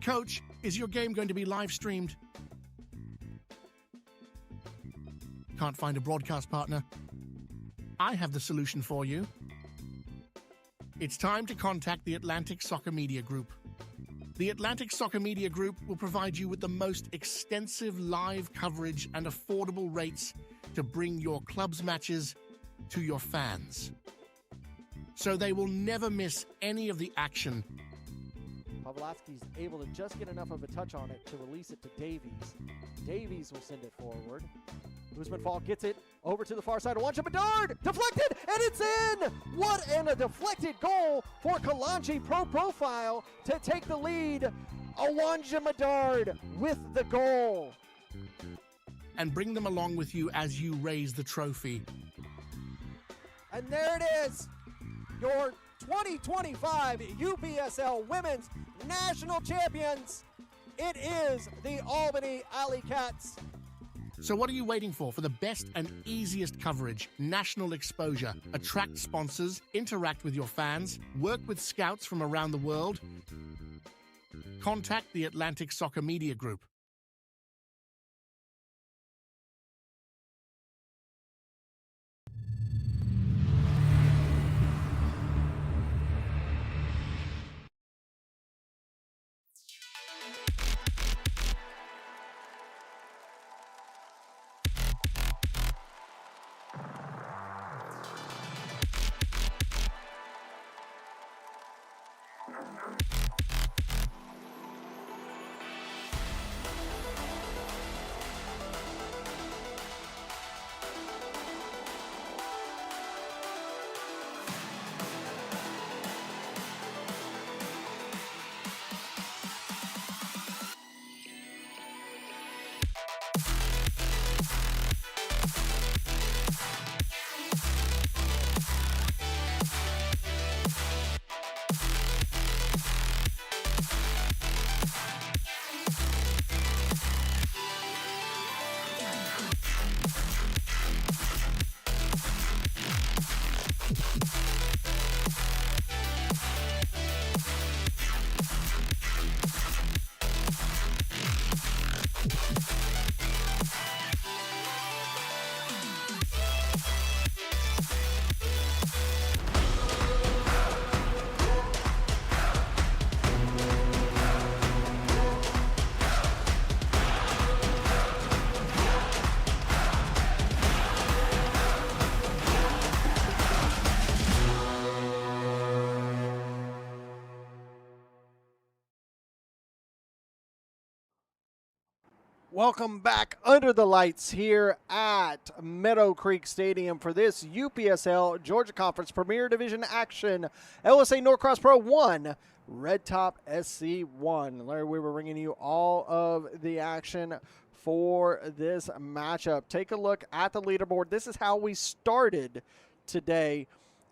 coach, is your game going to be live streamed? Can't find a broadcast partner? I have the solution for you. It's time to contact the Atlantic Soccer Media Group. The Atlantic Soccer Media Group will provide you with the most extensive live coverage and affordable rates to bring your club's matches to your fans, so they will never miss any of the action. Pavlovsky's able to just get enough of a touch on it to release it to Davies. Davies will send it forward. Usman Fall gets it over to the far side. Awanja Bedard deflected, and it's in! What a deflected goal for Kalanji Pro Profile to take the lead. Awanja Bedard with the goal. And bring them along with you as you raise the trophy. And there it is, your 2025 UPSL Women's National Champions. It is the Albany Alley Cats. So what are you waiting for? For the best and easiest coverage, national exposure, attract sponsors, interact with your fans, work with scouts from around the world? Contact the Atlantic Soccer Media Group. Welcome back under the lights here at Meadowcreek Stadium for this UPSL Georgia Conference Premier Division action. LSA Norcross Pro 1, Red Top SC 1. Larry, we were bringing you all of the action for this matchup. Take a look at the leaderboard. This is how we started today.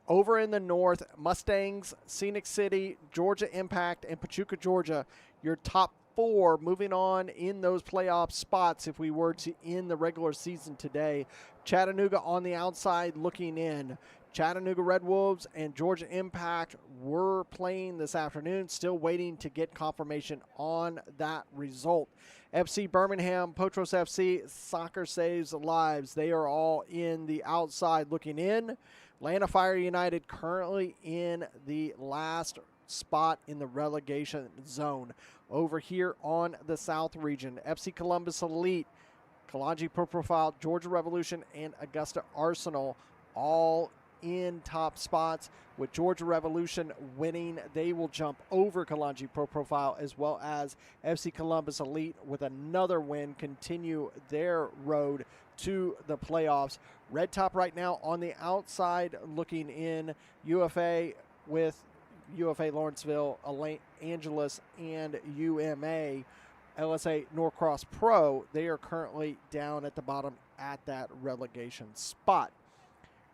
Over in the north, Mustangs, Scenic City, Georgia Impact, and Pachuca, Georgia, your top four moving on in those playoff spots if we were to end the regular season today. Chattanooga on the outside looking in. Chattanooga Red Wolves and Georgia Impact were playing this afternoon, still waiting to get confirmation on that result. FC Birmingham, Potros FC, Soccer Saves Lives. They are all in the outside looking in. Atlanta Fire United currently in the last spot in the relegation zone. Over here on the South region, FC Columbus Elite, Kalanji Pro Profile, Georgia Revolution, and Augusta Arsenal all in top spots. With Georgia Revolution winning, they will jump over Kalanji Pro Profile, as well as FC Columbus Elite with another win, continue their road to the playoffs. Red Top right now on the outside looking in. UFA with UFA Lawrenceville, Angeles, and UMA. LSA Norcross Pro, they are currently down at the bottom at that relegation spot.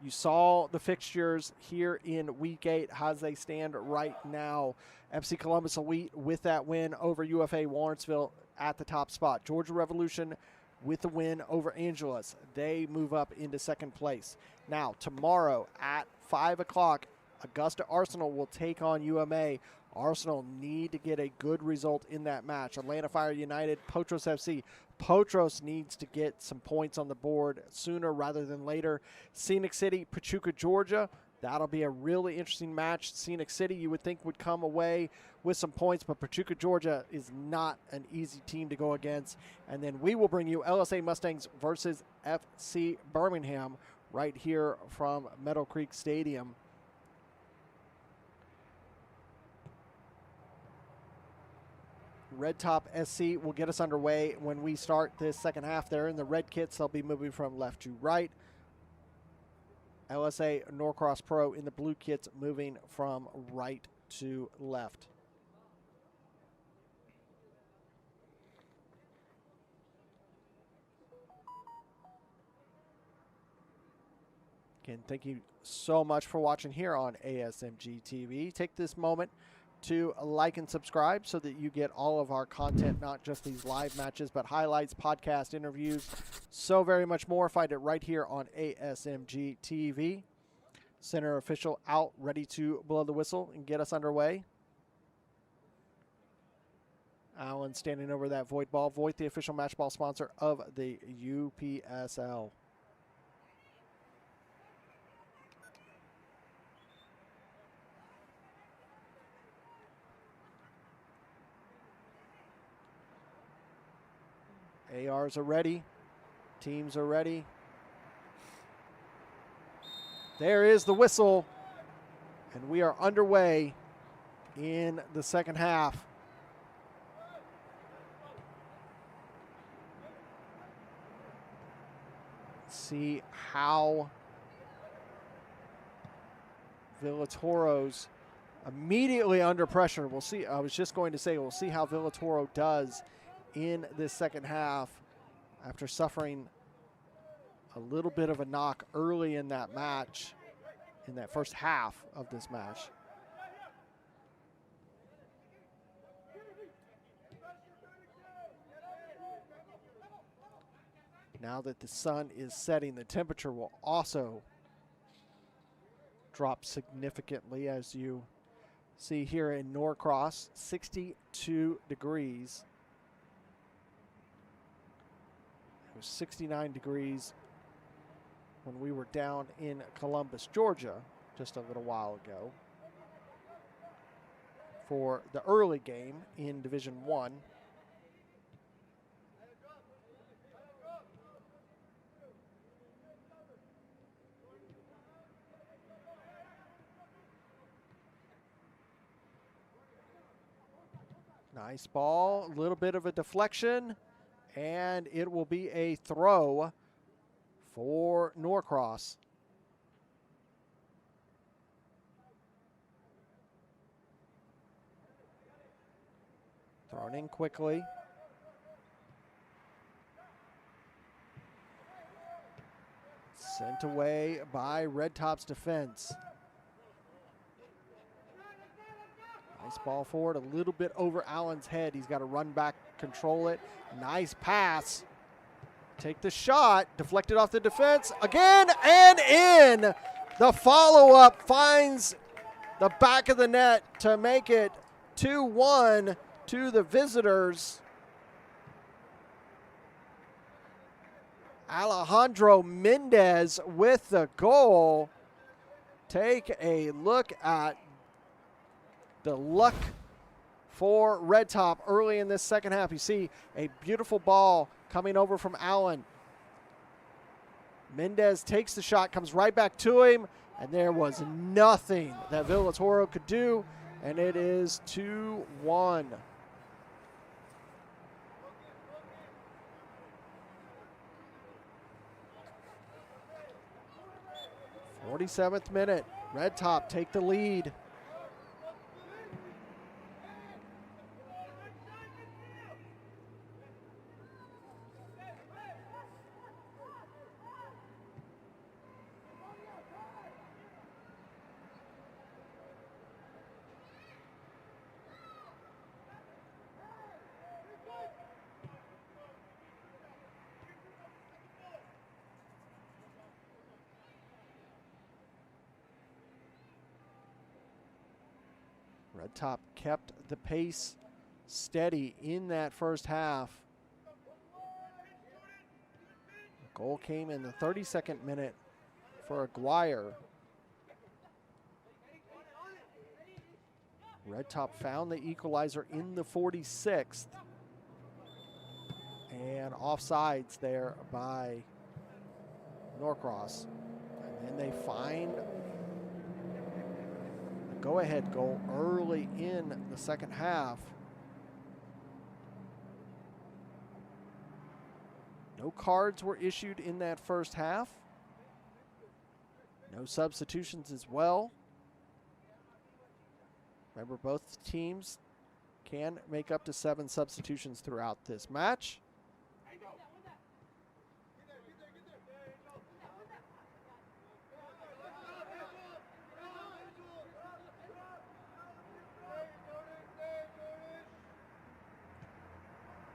You saw the fixtures here in Week 8 as they stand right now. FC Columbus Elite with that win over UFA Lawrenceville at the top spot. Georgia Revolution with the win over Angeles. They move up into second place. Now, tomorrow at 5 o'clock, Augusta Arsenal will take on UMA. Arsenal need to get a good result in that match. Atlanta Fire United, Potros FC. Potros needs to get some points on the board sooner rather than later. Scenic City, Pachuca, Georgia. That'll be a really interesting match. Scenic City, you would think, would come away with some points, but Pachuca, Georgia is not an easy team to go against. And then we will bring you LSA Mustangs versus FC Birmingham right here from Meadowcreek Stadium. Red Top SC will get us underway when we start this second half. There in the red kits, they'll be moving from left to right. LSA Norcross Pro in the blue kits moving from right to left. Again, thank you so much for watching here on ASMG TV. Take this moment to like and subscribe so that you get all of our content, not just these live matches, but highlights, podcast interviews, so very much more. Find it right here on ASMG TV. Center official out, ready to blow the whistle and get us underway. Allen standing over that Voight ball. Voight, the official match ball sponsor of the UPSL. ARs are ready. Teams are ready. There is the whistle. And we are underway in the second half. Let's see how Villatoro's immediately under pressure. We'll see. I was just going to say, we'll see how Villatoro does in this second half after suffering a little bit of a knock early in that match, in that first half of this match. Now that the sun is setting, the temperature will also drop significantly, as you see here in Norcross, 62 degrees. It was 69 degrees when we were down in Columbus, Georgia, just a little while ago for the early game in Division I. Nice ball, a little bit of a deflection, and it will be a throw for Norcross. Thrown in quickly. Sent away by Red Top's defense. Nice ball forward, a little bit over Allen's head. He's got to run back, control it. Nice pass. Take the shot, deflected off the defense, again and in. The follow-up finds the back of the net to make it 2-1 to the visitors. Alejandro Mendez with the goal. Take a look at the luck for Red Top early in this second half. You see a beautiful ball coming over from Allen. Mendez takes the shot, comes right back to him, and there was nothing that Villatoro could do, and it is 2-1. '47th minute, Red Top take the lead. Red Top kept the pace steady in that first half. The goal came in the 32nd minute for Aguirre. Red Top found the equalizer in the 46th. And offsides there by Norcross. And then they find the go-ahead goal early in the second half. No cards were issued in that first half. No substitutions as well. Remember, both teams can make up to 7 substitutions throughout this match.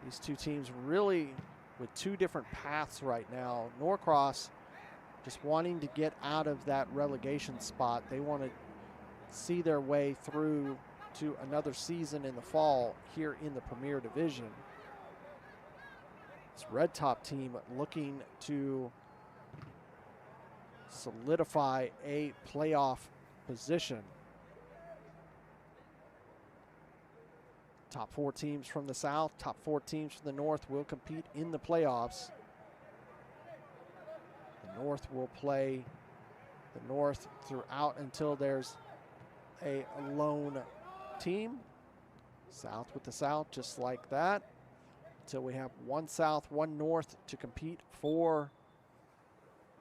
These two teams really with two different paths right now. Norcross just wanting to get out of that relegation spot. They want to see their way through to another season in the fall here in the Premier Division. This Red Top team looking to solidify a playoff position. Top 4 teams from the south, top 4 teams from the north will compete in the playoffs. The north will play the north throughout until there's a lone team. South with the south, just like that. Until we have one south, one north to compete for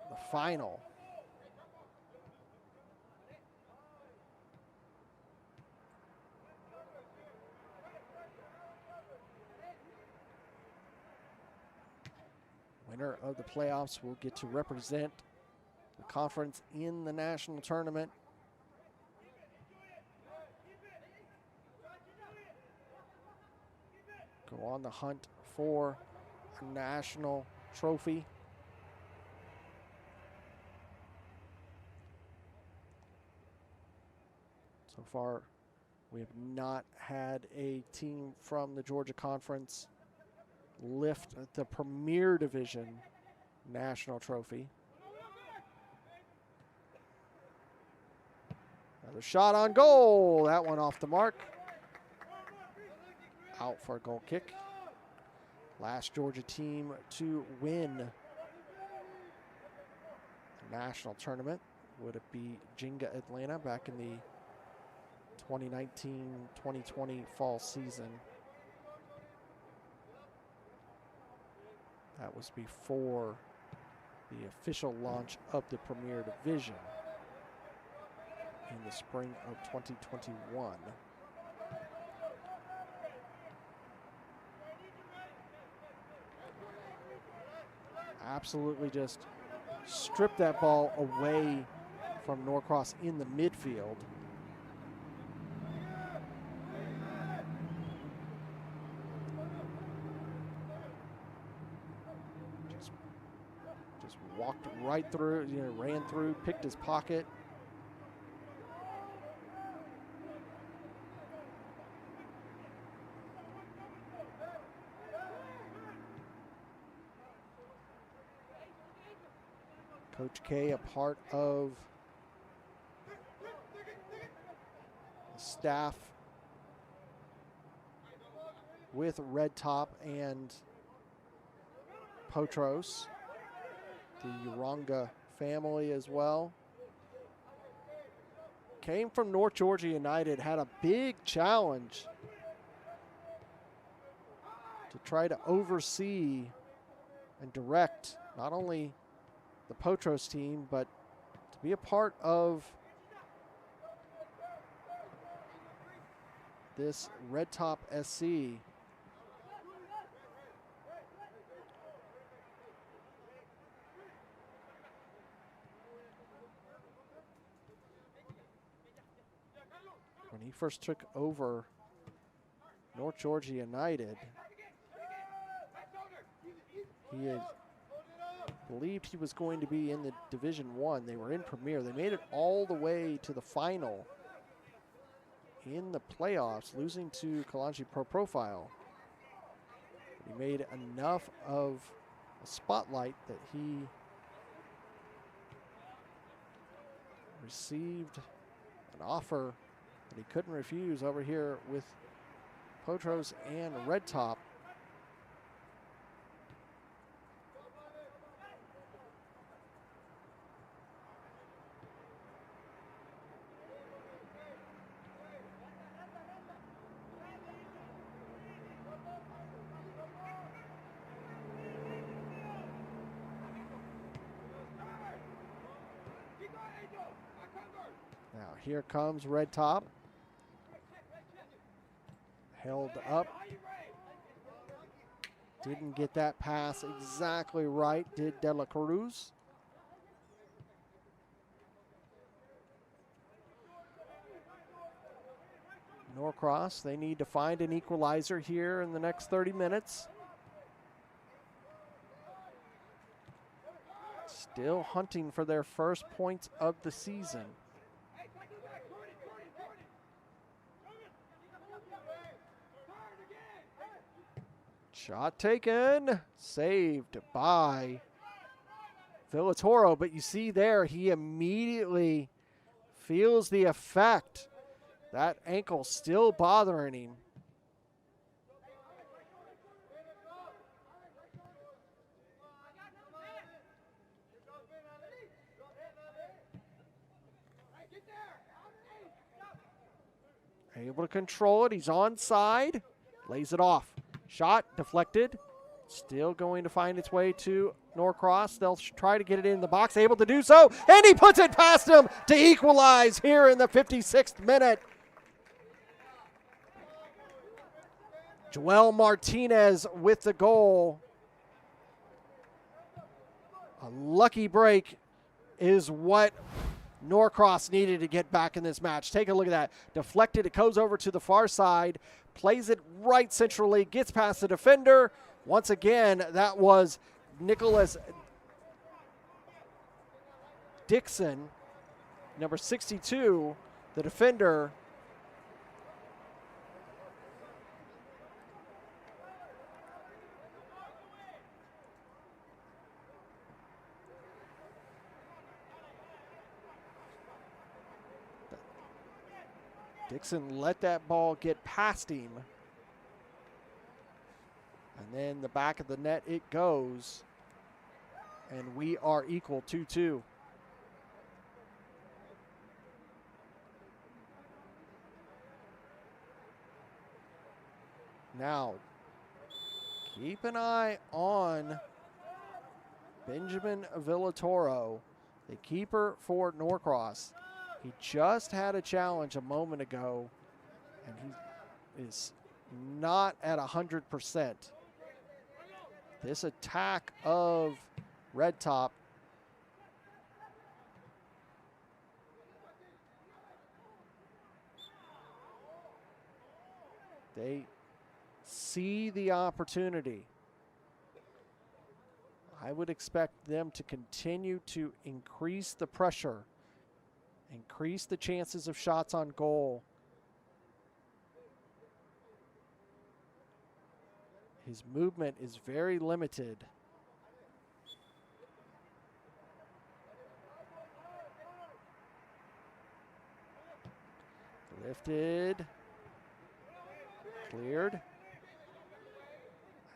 the final. Winner of the playoffs will get to represent the conference in the national tournament. Go on the hunt for a national trophy. So far, we have not had a team from the Georgia Conference lift the Premier Division national trophy. Another shot on goal. That one off the mark. Out for a goal kick. Last Georgia team to win the national tournament. Would it be Jenga Atlanta back in the 2019-2020 fall season? That was before the official launch of the Premier Division in the spring of 2021. Absolutely just strip that ball away from Norcross in the midfield. Just walked right through, ran through, picked his pocket. Coach K, a part of the staff with Red Top and Potros, the Uranga family as well. Came from North Georgia United, had a big challenge to try to oversee and direct not only the Potros team, but to be a part of this Red Top SC. When he first took over North Georgia United, he had believed he was going to be in the Division 1. They were in Premier. They made it all the way to the final in the playoffs, losing to Kalanchi Pro Profile. He made enough of a spotlight that he received an offer that he couldn't refuse over here with Potros and Red Top. Now here comes Red Top. Held up. Didn't get that pass exactly right, did De La Cruz. Norcross, they need to find an equalizer here in the next 30 minutes. Still hunting for their first points of the season. Shot taken, saved by Villatoro, but you see there, he immediately feels the effect. That ankle still bothering him. Able to control it, he's onside, lays it off. Shot deflected, still going to find its way to Norcross. They'll try to get it in the box, able to do so, and he puts it past him to equalize here in the 56th minute. Joel Martinez with the goal. A lucky break is what Norcross needed to get back in this match. Take a look at that. Deflected, it goes over to the far side, plays it right centrally, gets past the defender. Once again, that was Nicholas Dixon, number 62, the defender. Dixon let that ball get past him. And then the back of the net it goes. And we are equal 2-2. Now, keep an eye on Benjamin Villatoro, the keeper for Norcross. He just had a challenge a moment ago, and he is not at 100%. This attack of Red Top they see the opportunity. I would expect them to continue to increase the pressure, increase the chances of shots on goal. His movement is very limited. Lifted. Cleared.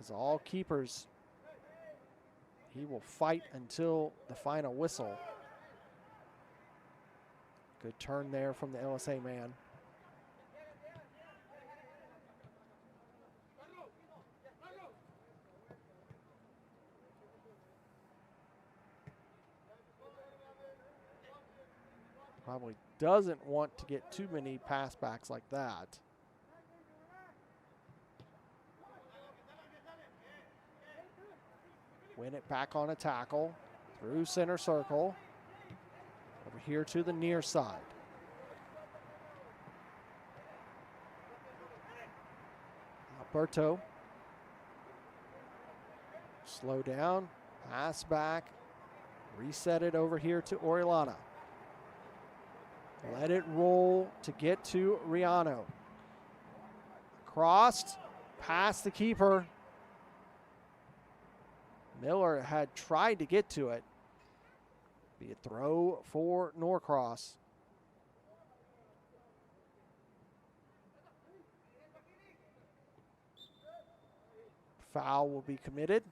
As all keepers, he will fight until the final whistle. Good turn there from the LSA man. Probably doesn't want to get too many pass backs like that. Win it back on a tackle through center circle. Over here to the near side. Alberto. Slow down, pass back, reset it over here to Orellana. Let it roll to get to Riano. Crossed, past the keeper. Miller had tried to get to it. Be a throw for Norcross. Foul will be committed.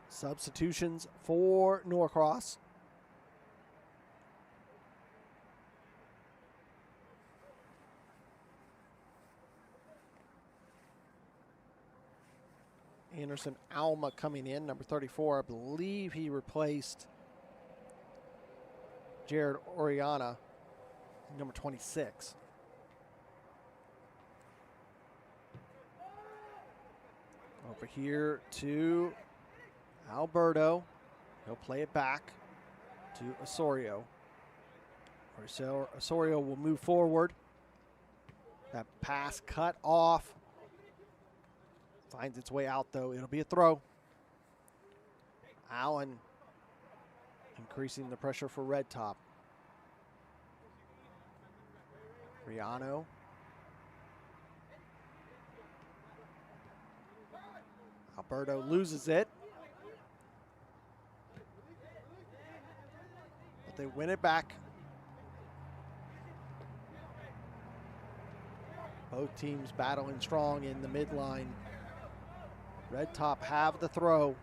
Substitutions for Norcross. Anderson Alma coming in, number 34. I believe he replaced Jared Oriana, number 26. Over here to Alberto. He'll play it back to Osorio. Osorio will move forward. That pass cut off. Finds its way out, though. It'll be a throw. Allen increasing the pressure for Red Top. Riano. Alberto loses it. But they win it back. Both teams battling strong in the midline. Red Top have the throw.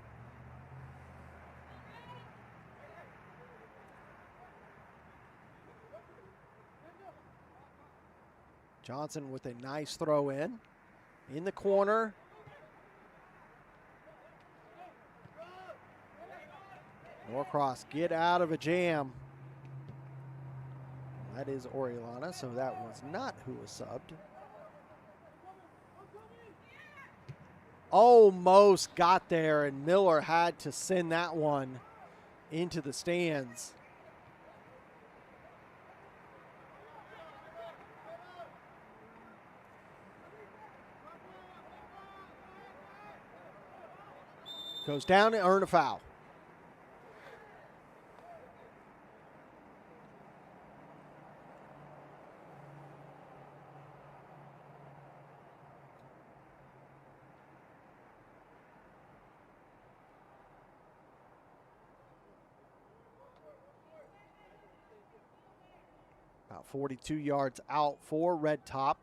Johnson with a nice throw in the corner. Norcross get out of a jam. That is Oriolana, so that was not who was subbed. Almost got there, and Miller had to send that one into the stands. Goes down and earn a foul. About 42 yards out for Red Top.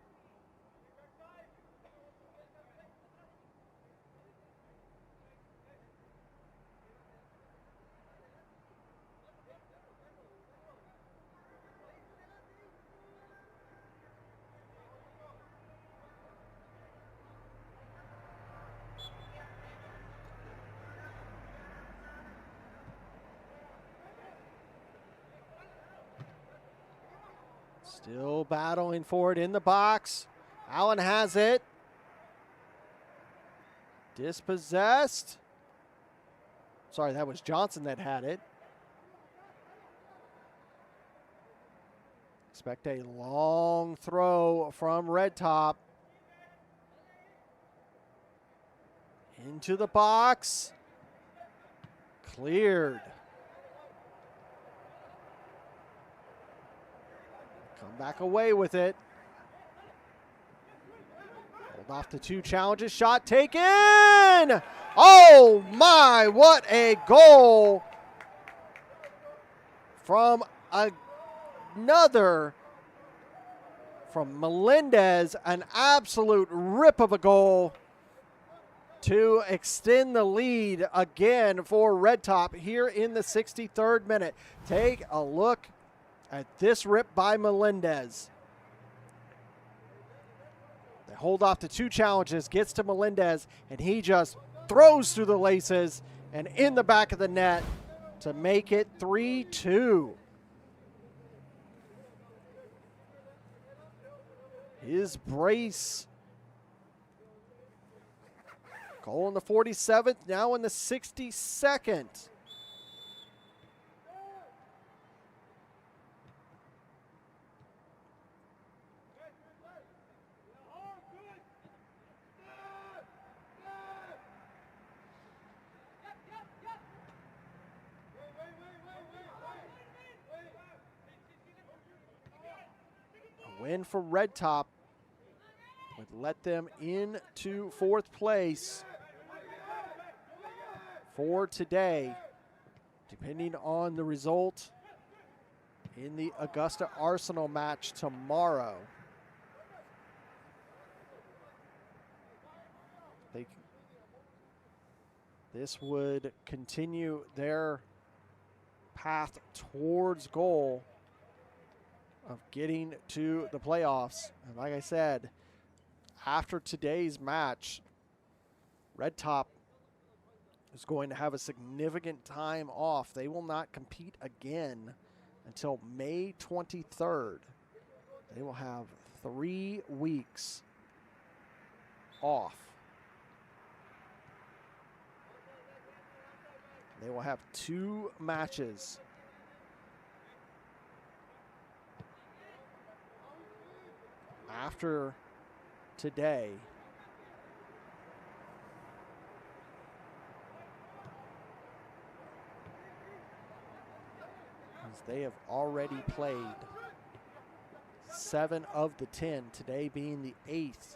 Still battling for it in the box. Allen has it. Dispossessed. Sorry, that was Johnson that had it. Expect a long throw from Red Top. Into the box. Cleared. Come back away with it. Hold off the two challenges. Shot taken. Oh my, what a goal from another from Melendez. An absolute rip of a goal to extend the lead again for Red Top here in the 63rd minute. Take a look at this rip by Melendez. They hold off the two challenges, gets to Melendez, and he just throws through the laces and in the back of the net to make it 3-2. His brace. Goal in the 47th, now in the 62nd. win for Red Top would let them into 4th place for today, depending on the result in the Augusta Arsenal match tomorrow. This would continue their path towards goal of getting to the playoffs. And like I said, after today's match, Red Top is going to have a significant time off. They will not compete again until May 23rd. They will have 3 weeks off. They will have 2 matches. After today, as they have already played 7 of the 10, today being the 8th.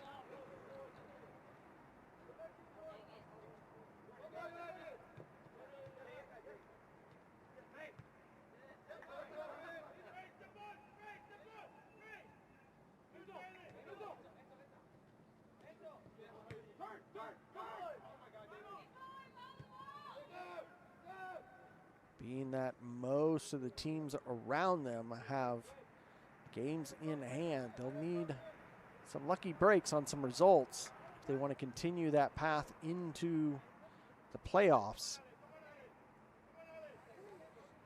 Being that most of the teams around them have games in hand, they'll need some lucky breaks on some results if they want to continue that path into the playoffs.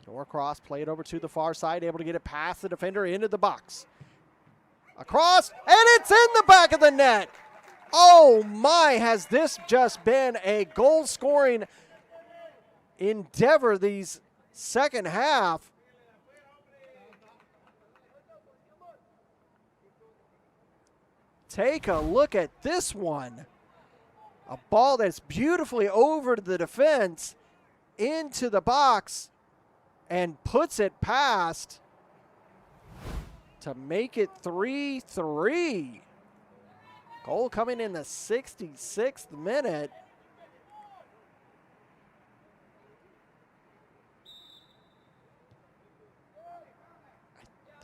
Norcross played over to the far side, able to get it past the defender into the box. Across, and it's in the back of the net. Oh my, has this just been a goal-scoring endeavor these second half? Take a look at this one. A ball that's beautifully over the defense into the box and puts it past to make it 3-3. Goal coming in the 66th minute.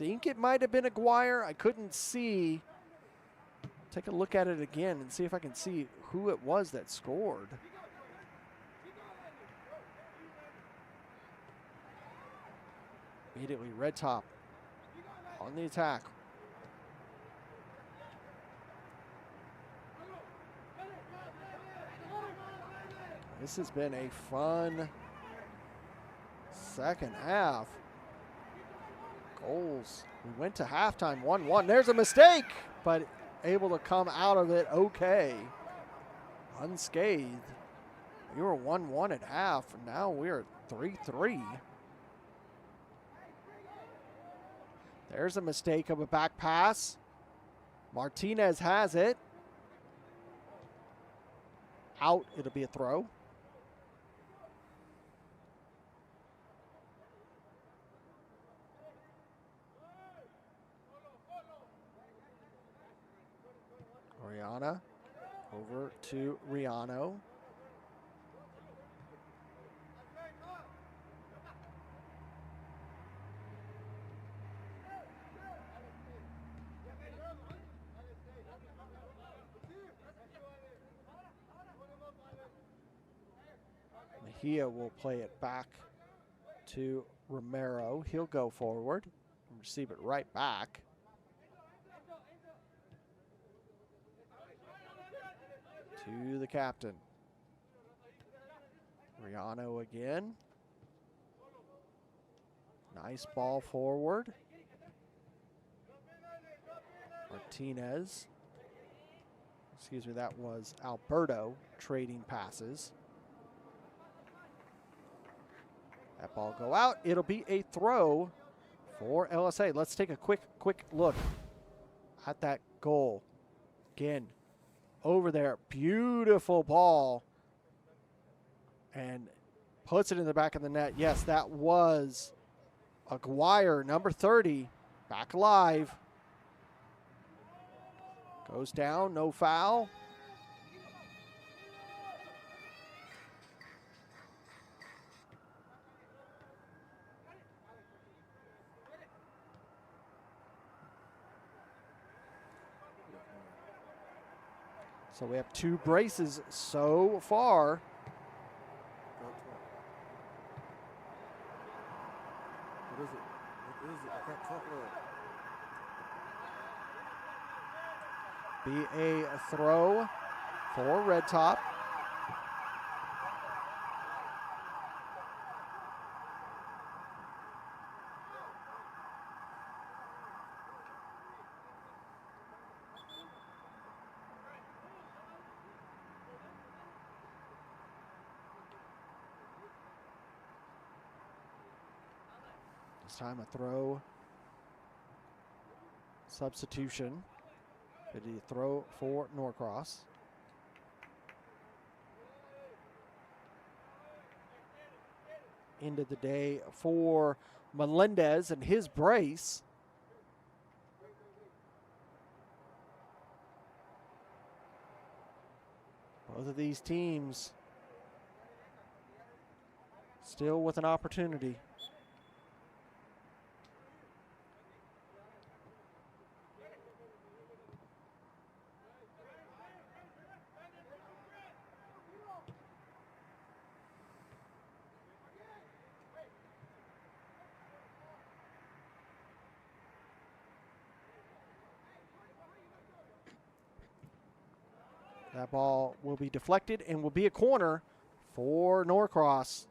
I think it might have been Aguirre. I couldn't see. Take a look at it again and see if I can see who it was that scored. Immediately, Red Top on the attack. This has been a fun second half. Goals. We went to halftime 1-1. There's a mistake, but able to come out of it okay. Unscathed. We were 1-1 at half, and now we're 3-3. There's a mistake of a back pass. Martinez has it. Out, it'll be a throw. Oriana over to Riano. Mejia will play it back to Romero. He'll go forward and receive it right back. To the captain. Riano again. Nice ball forward. Martinez. Excuse me, that was Alberto trading passes. That ball go out. It'll be a throw for LSA. Let's take a quick look at that goal. Again, over there, beautiful ball, and puts it in the back of the net. Yes, that was Aguirre, number 30, back alive. Goes down, no foul. So we have 2 braces so far. What is it? What is it? I can't talk about it. Be a throw for Red Top. This time a throw substitution. Did he throw for Norcross? End of the day for Melendez and his brace. Both of these teams still with an opportunity. That ball will be deflected and will be a corner for Norcross.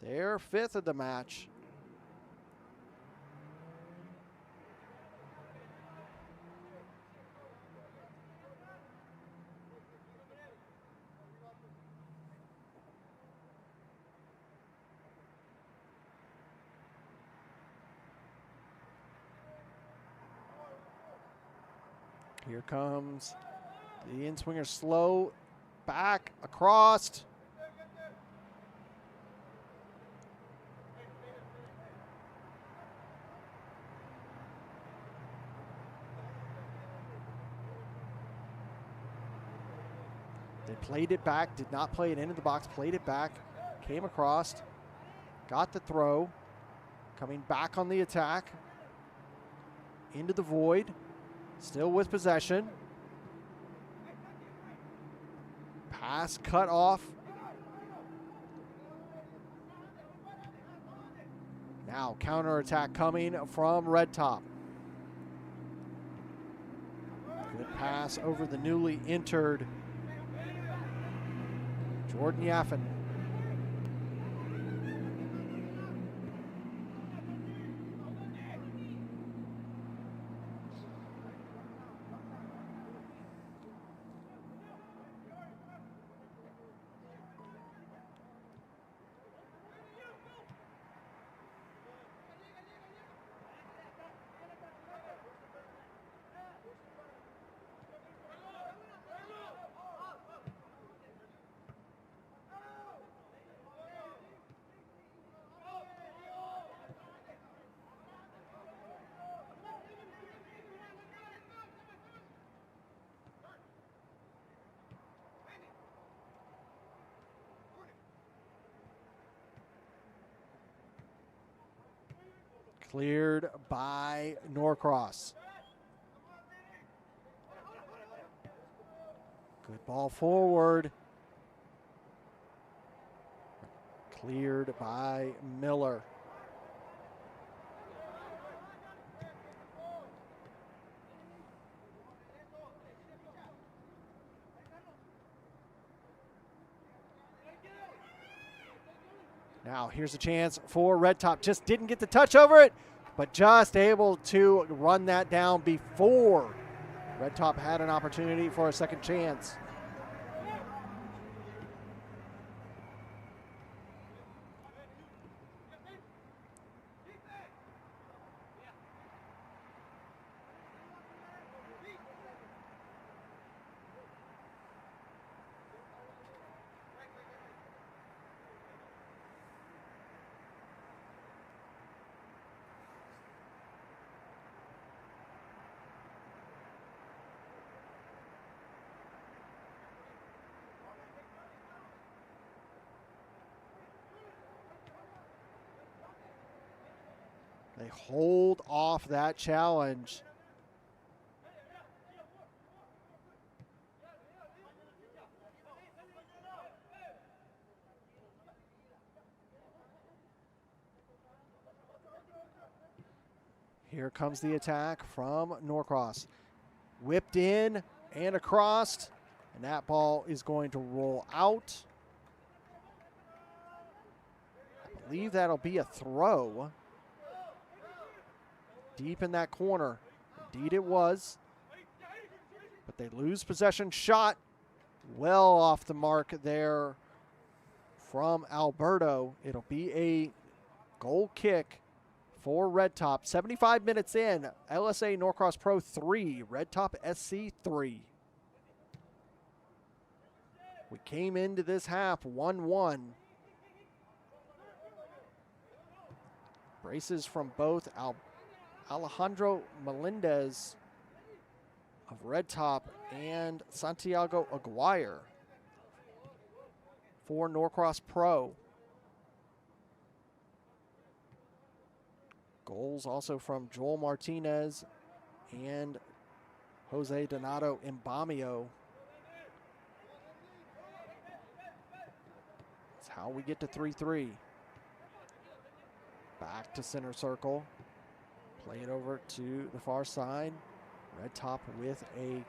Their 5th of the match. Here comes the in-swinger, slow, back, across. They played it back, did not play it into the box, played it back, came across, got the throw, coming back on the attack, into the void, still with possession. Pass cut off. Now counterattack coming from Red Top. Good pass over the newly entered Jordan Yaffin. Cleared by Norcross. Good ball forward. Cleared by Miller. Now here's a chance for Red Top. Just didn't get the touch over it, but just able to run that down before Red Top had an opportunity for a second chance. They hold off that challenge. Here comes the attack from Norcross. Whipped in and across, and that ball is going to roll out. I believe that'll be a throw. Deep in that corner. Indeed it was. But they lose possession. Shot well off the mark there from Alberto. It'll be a goal kick for Red Top. 75 minutes in, LSA Norcross Pro 3, Red Top SC 3. We came into this half 1-1. Braces from both Alejandro Melendez of Red Top and Santiago Aguirre for Norcross Pro. Goals also from Joel Martinez and Jose Donato Mbamio. That's how we get to 3-3. Back to center circle. Play it over to the far side. Red Top with a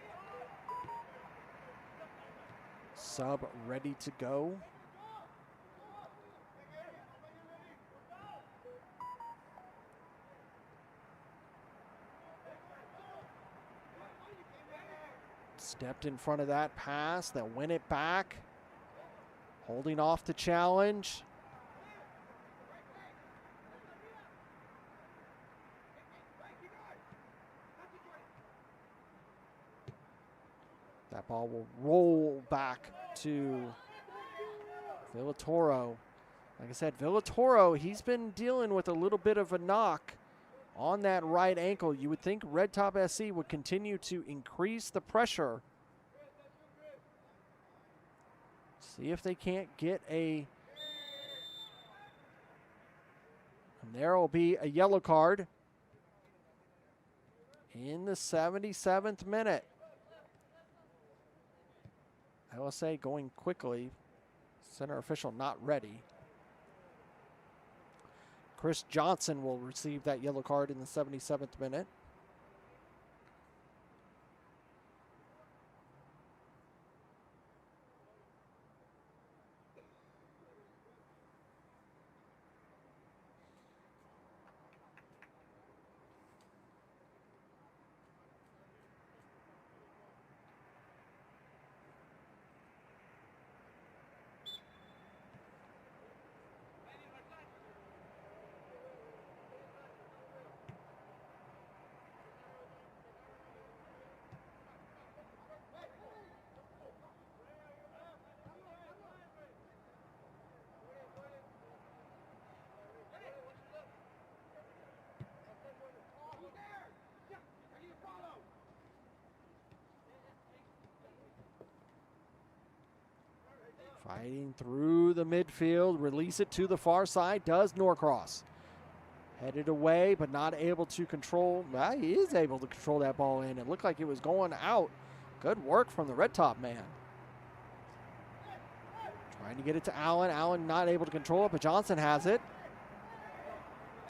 sub ready to go. Stepped in front of that pass, that win it back. Holding off the challenge. That ball will roll back to Villatoro. Like I said, Villatoro, he's been dealing with a little bit of a knock on that right ankle. You would think Red Top SC would continue to increase the pressure. See if they can't get a... And there will be a yellow card in the 77th minute. LSA going quickly. Center official not ready. Chris Johnson will receive that yellow card in the 77th minute. Fighting through the midfield, release it to the far side, does Norcross. Headed away, but not able to control. Well, he is able to control that ball in. It looked like it was going out. Good work from the Red Top man. Trying to get it to Allen. Allen not able to control it, but Johnson has it.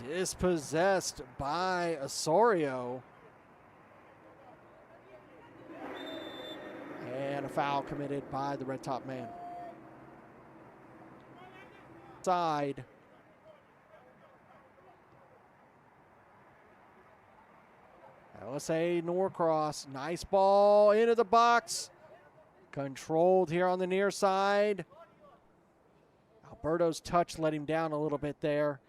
Dispossessed by Osorio. And a foul committed by the Red Top man. Side. LSA Norcross, nice ball into the box. Controlled here on the near side. Alberto's touch let him down a little bit there.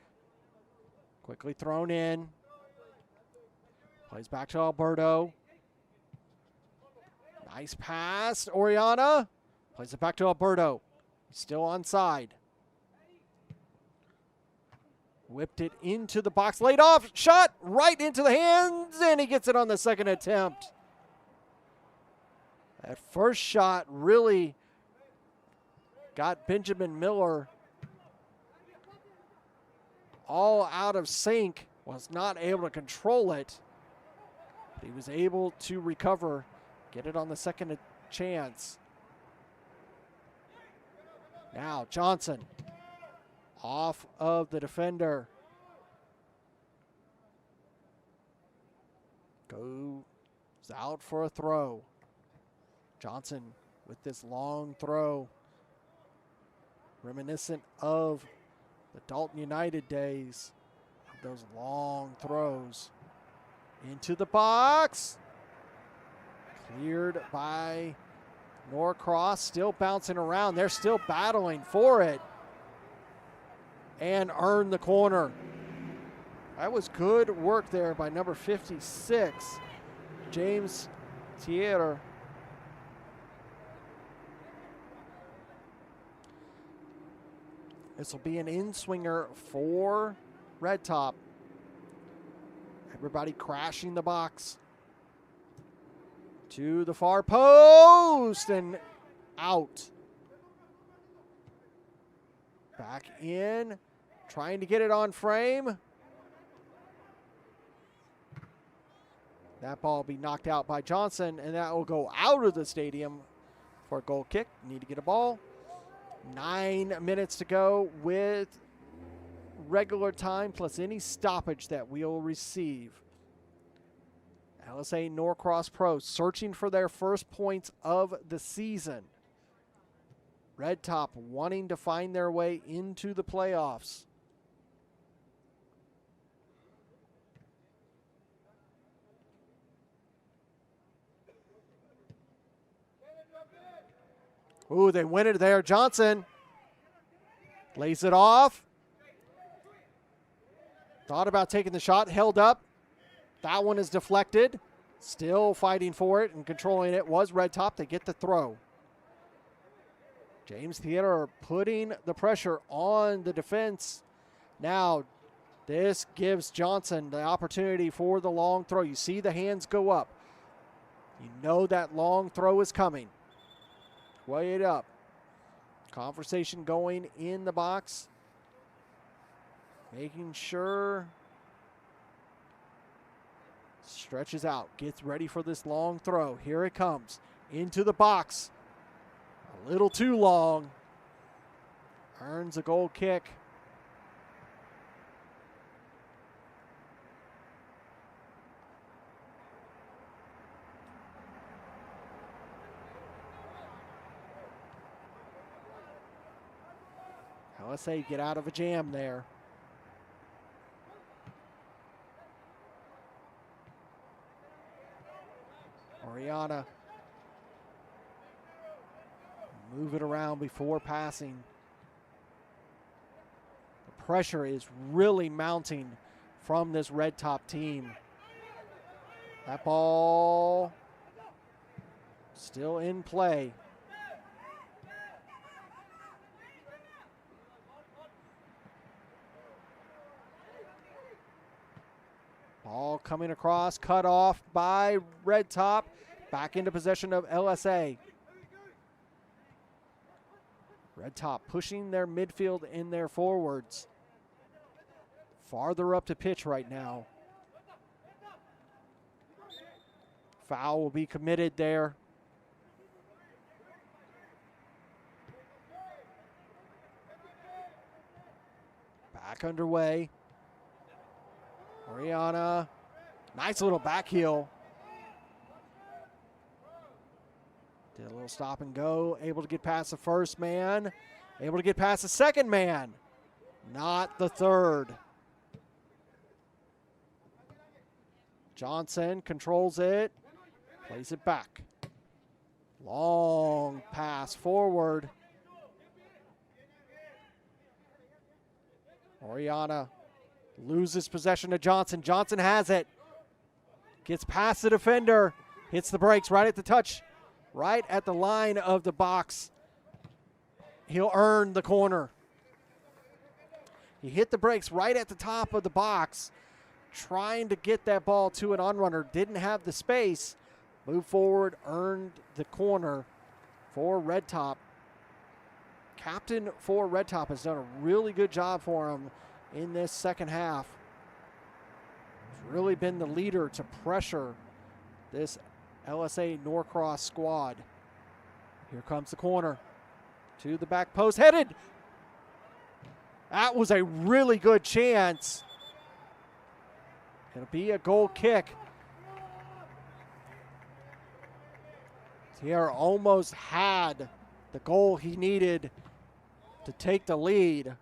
Quickly thrown in. Plays back to Alberto. Nice pass, Oriana. Plays it back to Alberto. He's still onside. Whipped it into the box, laid off, shot right into the hands, and he gets it on the second attempt. That first shot really got Benjamin Miller all out of sync. Was not able to control it. But he was able to recover, get it on the second chance. Now Johnson off of the defender. Goes out for a throw. Johnson with this long throw, reminiscent of the Dalton United days, of those long throws. Into the box. Cleared by Norcross, still bouncing around. They're still battling for it. And earned the corner. That was good work there by number 56, James Thier. This will be an in-swinger for Red Top. Everybody crashing the box. To the far post and out. Back in, trying to get it on frame. That ball will be knocked out by Johnson, and that will go out of the stadium for a goal kick. Need to get a ball. 9 minutes to go with regular time plus any stoppage that we'll receive. LSA Norcross Pros searching for their first points of the season. Red Top wanting to find their way into the playoffs. Ooh, they win it there. Johnson lays it off. Thought about taking the shot, held up. That one is deflected. Still fighting for it and controlling it was Red Top. They get the throw. James Theater putting the pressure on the defense. Now, this gives Johnson the opportunity for the long throw. You see the hands go up. You know that long throw is coming. Way it up. Conversation going in the box. Making sure. Stretches out. Gets ready for this long throw. Here it comes. Into the box. A little too long. Earns a goal kick. LSA get out of a jam there. Oriana. Move it around before passing. The pressure is really mounting from this Red Top team. That ball still in play. Ball coming across, cut off by Red Top. Back into possession of LSA. Red Top pushing their midfield and their forwards. Farther up to pitch right now. Foul will be committed there. Back underway. Oriana, nice little back heel. Did a little stop and go, able to get past the first man, able to get past the second man, not the third. Johnson controls it, plays it back. Long pass forward. Oriana loses possession to Johnson. Johnson has it. Gets past the defender. Hits the brakes right at the touch. Right at the line of the box. He'll earn the corner. He hit the brakes right at the top of the box. Trying to get that ball to an on-runner. Didn't have the space. Moved forward. Earned the corner for Red Top. Captain for Red Top has done a really good job for him in this second half. really been the leader to pressure this LSA Norcross squad. Here comes the corner. To the back post, headed. That was a really good chance. It'll be a goal kick. Sierra almost had the goal he needed to take the lead.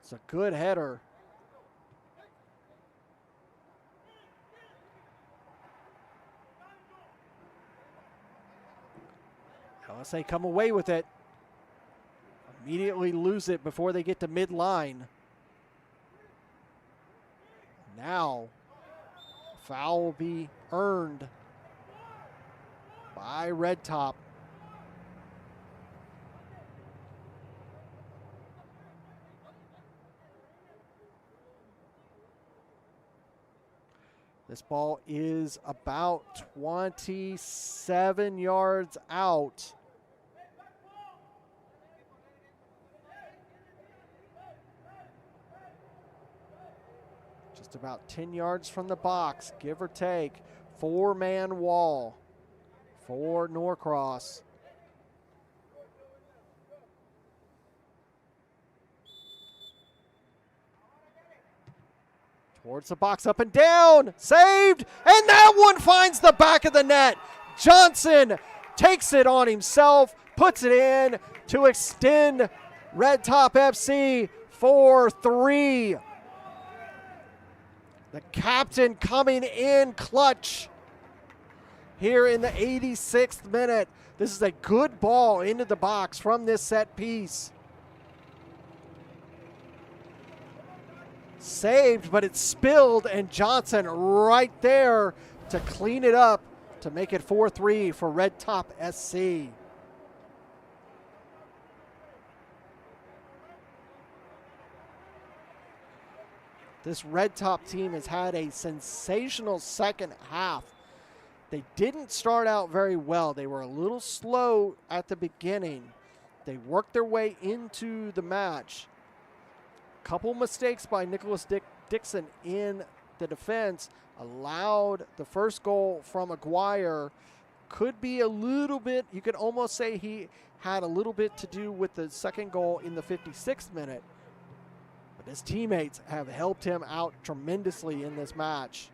It's a good header. LSA come away with it. Immediately lose it before they get to midline. Now, foul will be earned by Red Top. This ball is about 27 yards out. Just about 10 yards from the box, give or take. 4-man wall for Norcross. Towards the box, up and down, saved, and that one finds the back of the net. Johnson takes it on himself, puts it in to extend Red Top FC 4-3. The captain coming in clutch here in the 86th minute. This is a good ball into the box from this set piece. Saved, but it's spilled, and Johnson right there to clean it up to make it 4-3 for Red Top SC. This Red Top team has had a sensational second half. They didn't start out very well. They were a little slow at the beginning. They worked their way into the match. Couple mistakes by Nicholas Dixon in the defense allowed the first goal from Aguirre. Could be a little bit, you could almost say he had a little bit to do with the second goal in the 56th minute. But his teammates have helped him out tremendously in this match.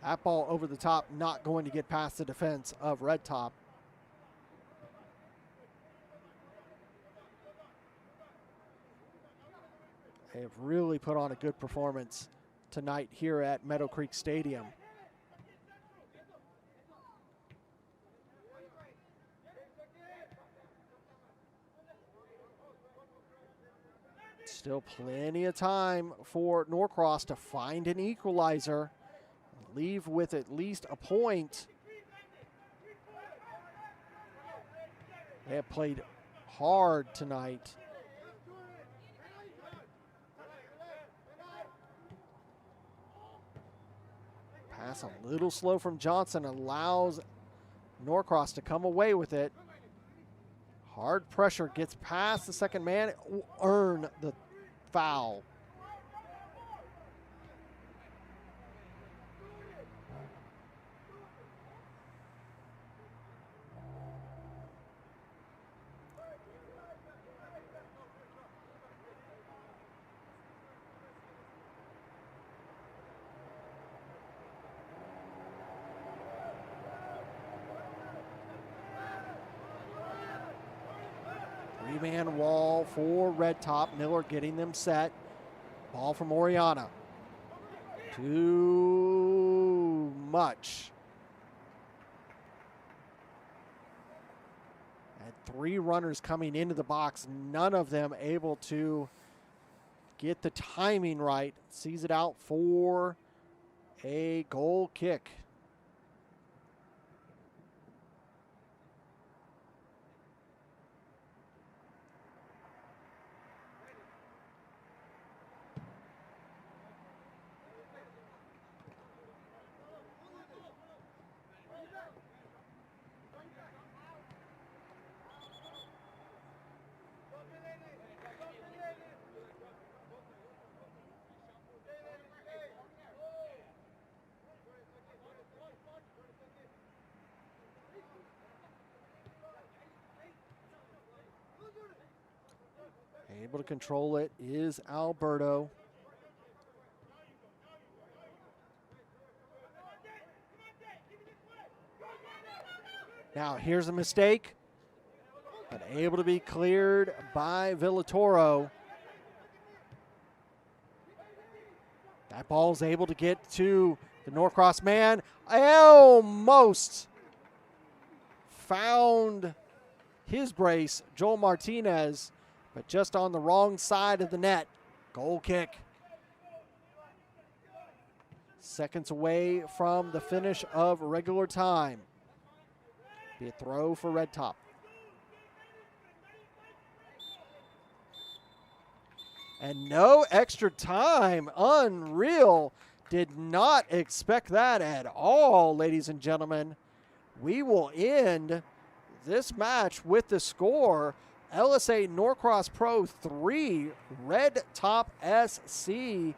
That ball over the top, not going to get past the defense of Red Top. They have really put on a good performance tonight here at Meadowcreek Stadium. Still plenty of time for Norcross to find an equalizer. Leave with at least a point. They have played hard tonight. Pass a little slow from Johnson allows Norcross to come away with it. Hard pressure gets past the second man, earn the foul. Three-man wall for Red Top. Miller getting them set. Ball from Oriana. Too much. And three runners coming into the box. None of them able to get the timing right. Sees it out for a goal kick. Able to control it is Alberto. Now here's a mistake, but able to be cleared by Villatoro. That ball's able to get to the Norcross man. Almost found his brace, Joel Martinez, but just on the wrong side of the net. Goal kick. Seconds away from the finish of regular time. Be a throw for Red Top. And no extra time. Unreal. Did not expect that at all, ladies and gentlemen. We will end this match with the score. LSA Norcross Pro 3, Red Top SC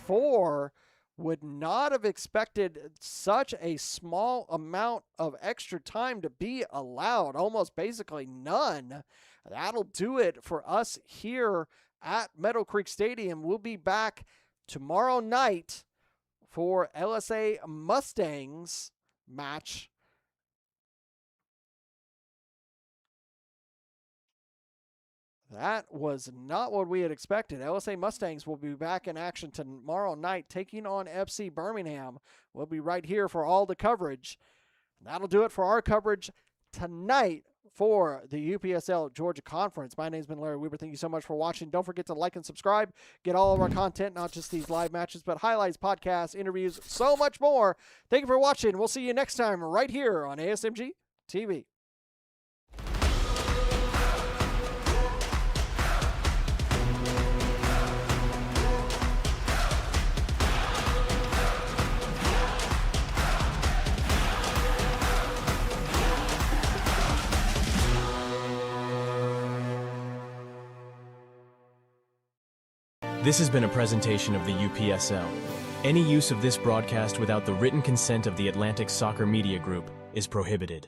4. Would not have expected such a small amount of extra time to be allowed, almost basically none. That'll do it for us here at Meadowcreek Stadium. We'll be back tomorrow night for LSA Mustangs match. That was not what we had expected. LSA Mustangs will be back in action tomorrow night, taking on FC Birmingham. We'll be right here for all the coverage. That'll do it for our coverage tonight for the UPSL Georgia Conference. My name's been Larry Weber. Thank you so much for watching. Don't forget to like and subscribe. Get all of our content, not just these live matches, but highlights, podcasts, interviews, so much more. Thank you for watching. We'll see you next time right here on ASMG TV. This has been a presentation of the UPSL. Any use of this broadcast without the written consent of the Atlantic Soccer Media Group is prohibited.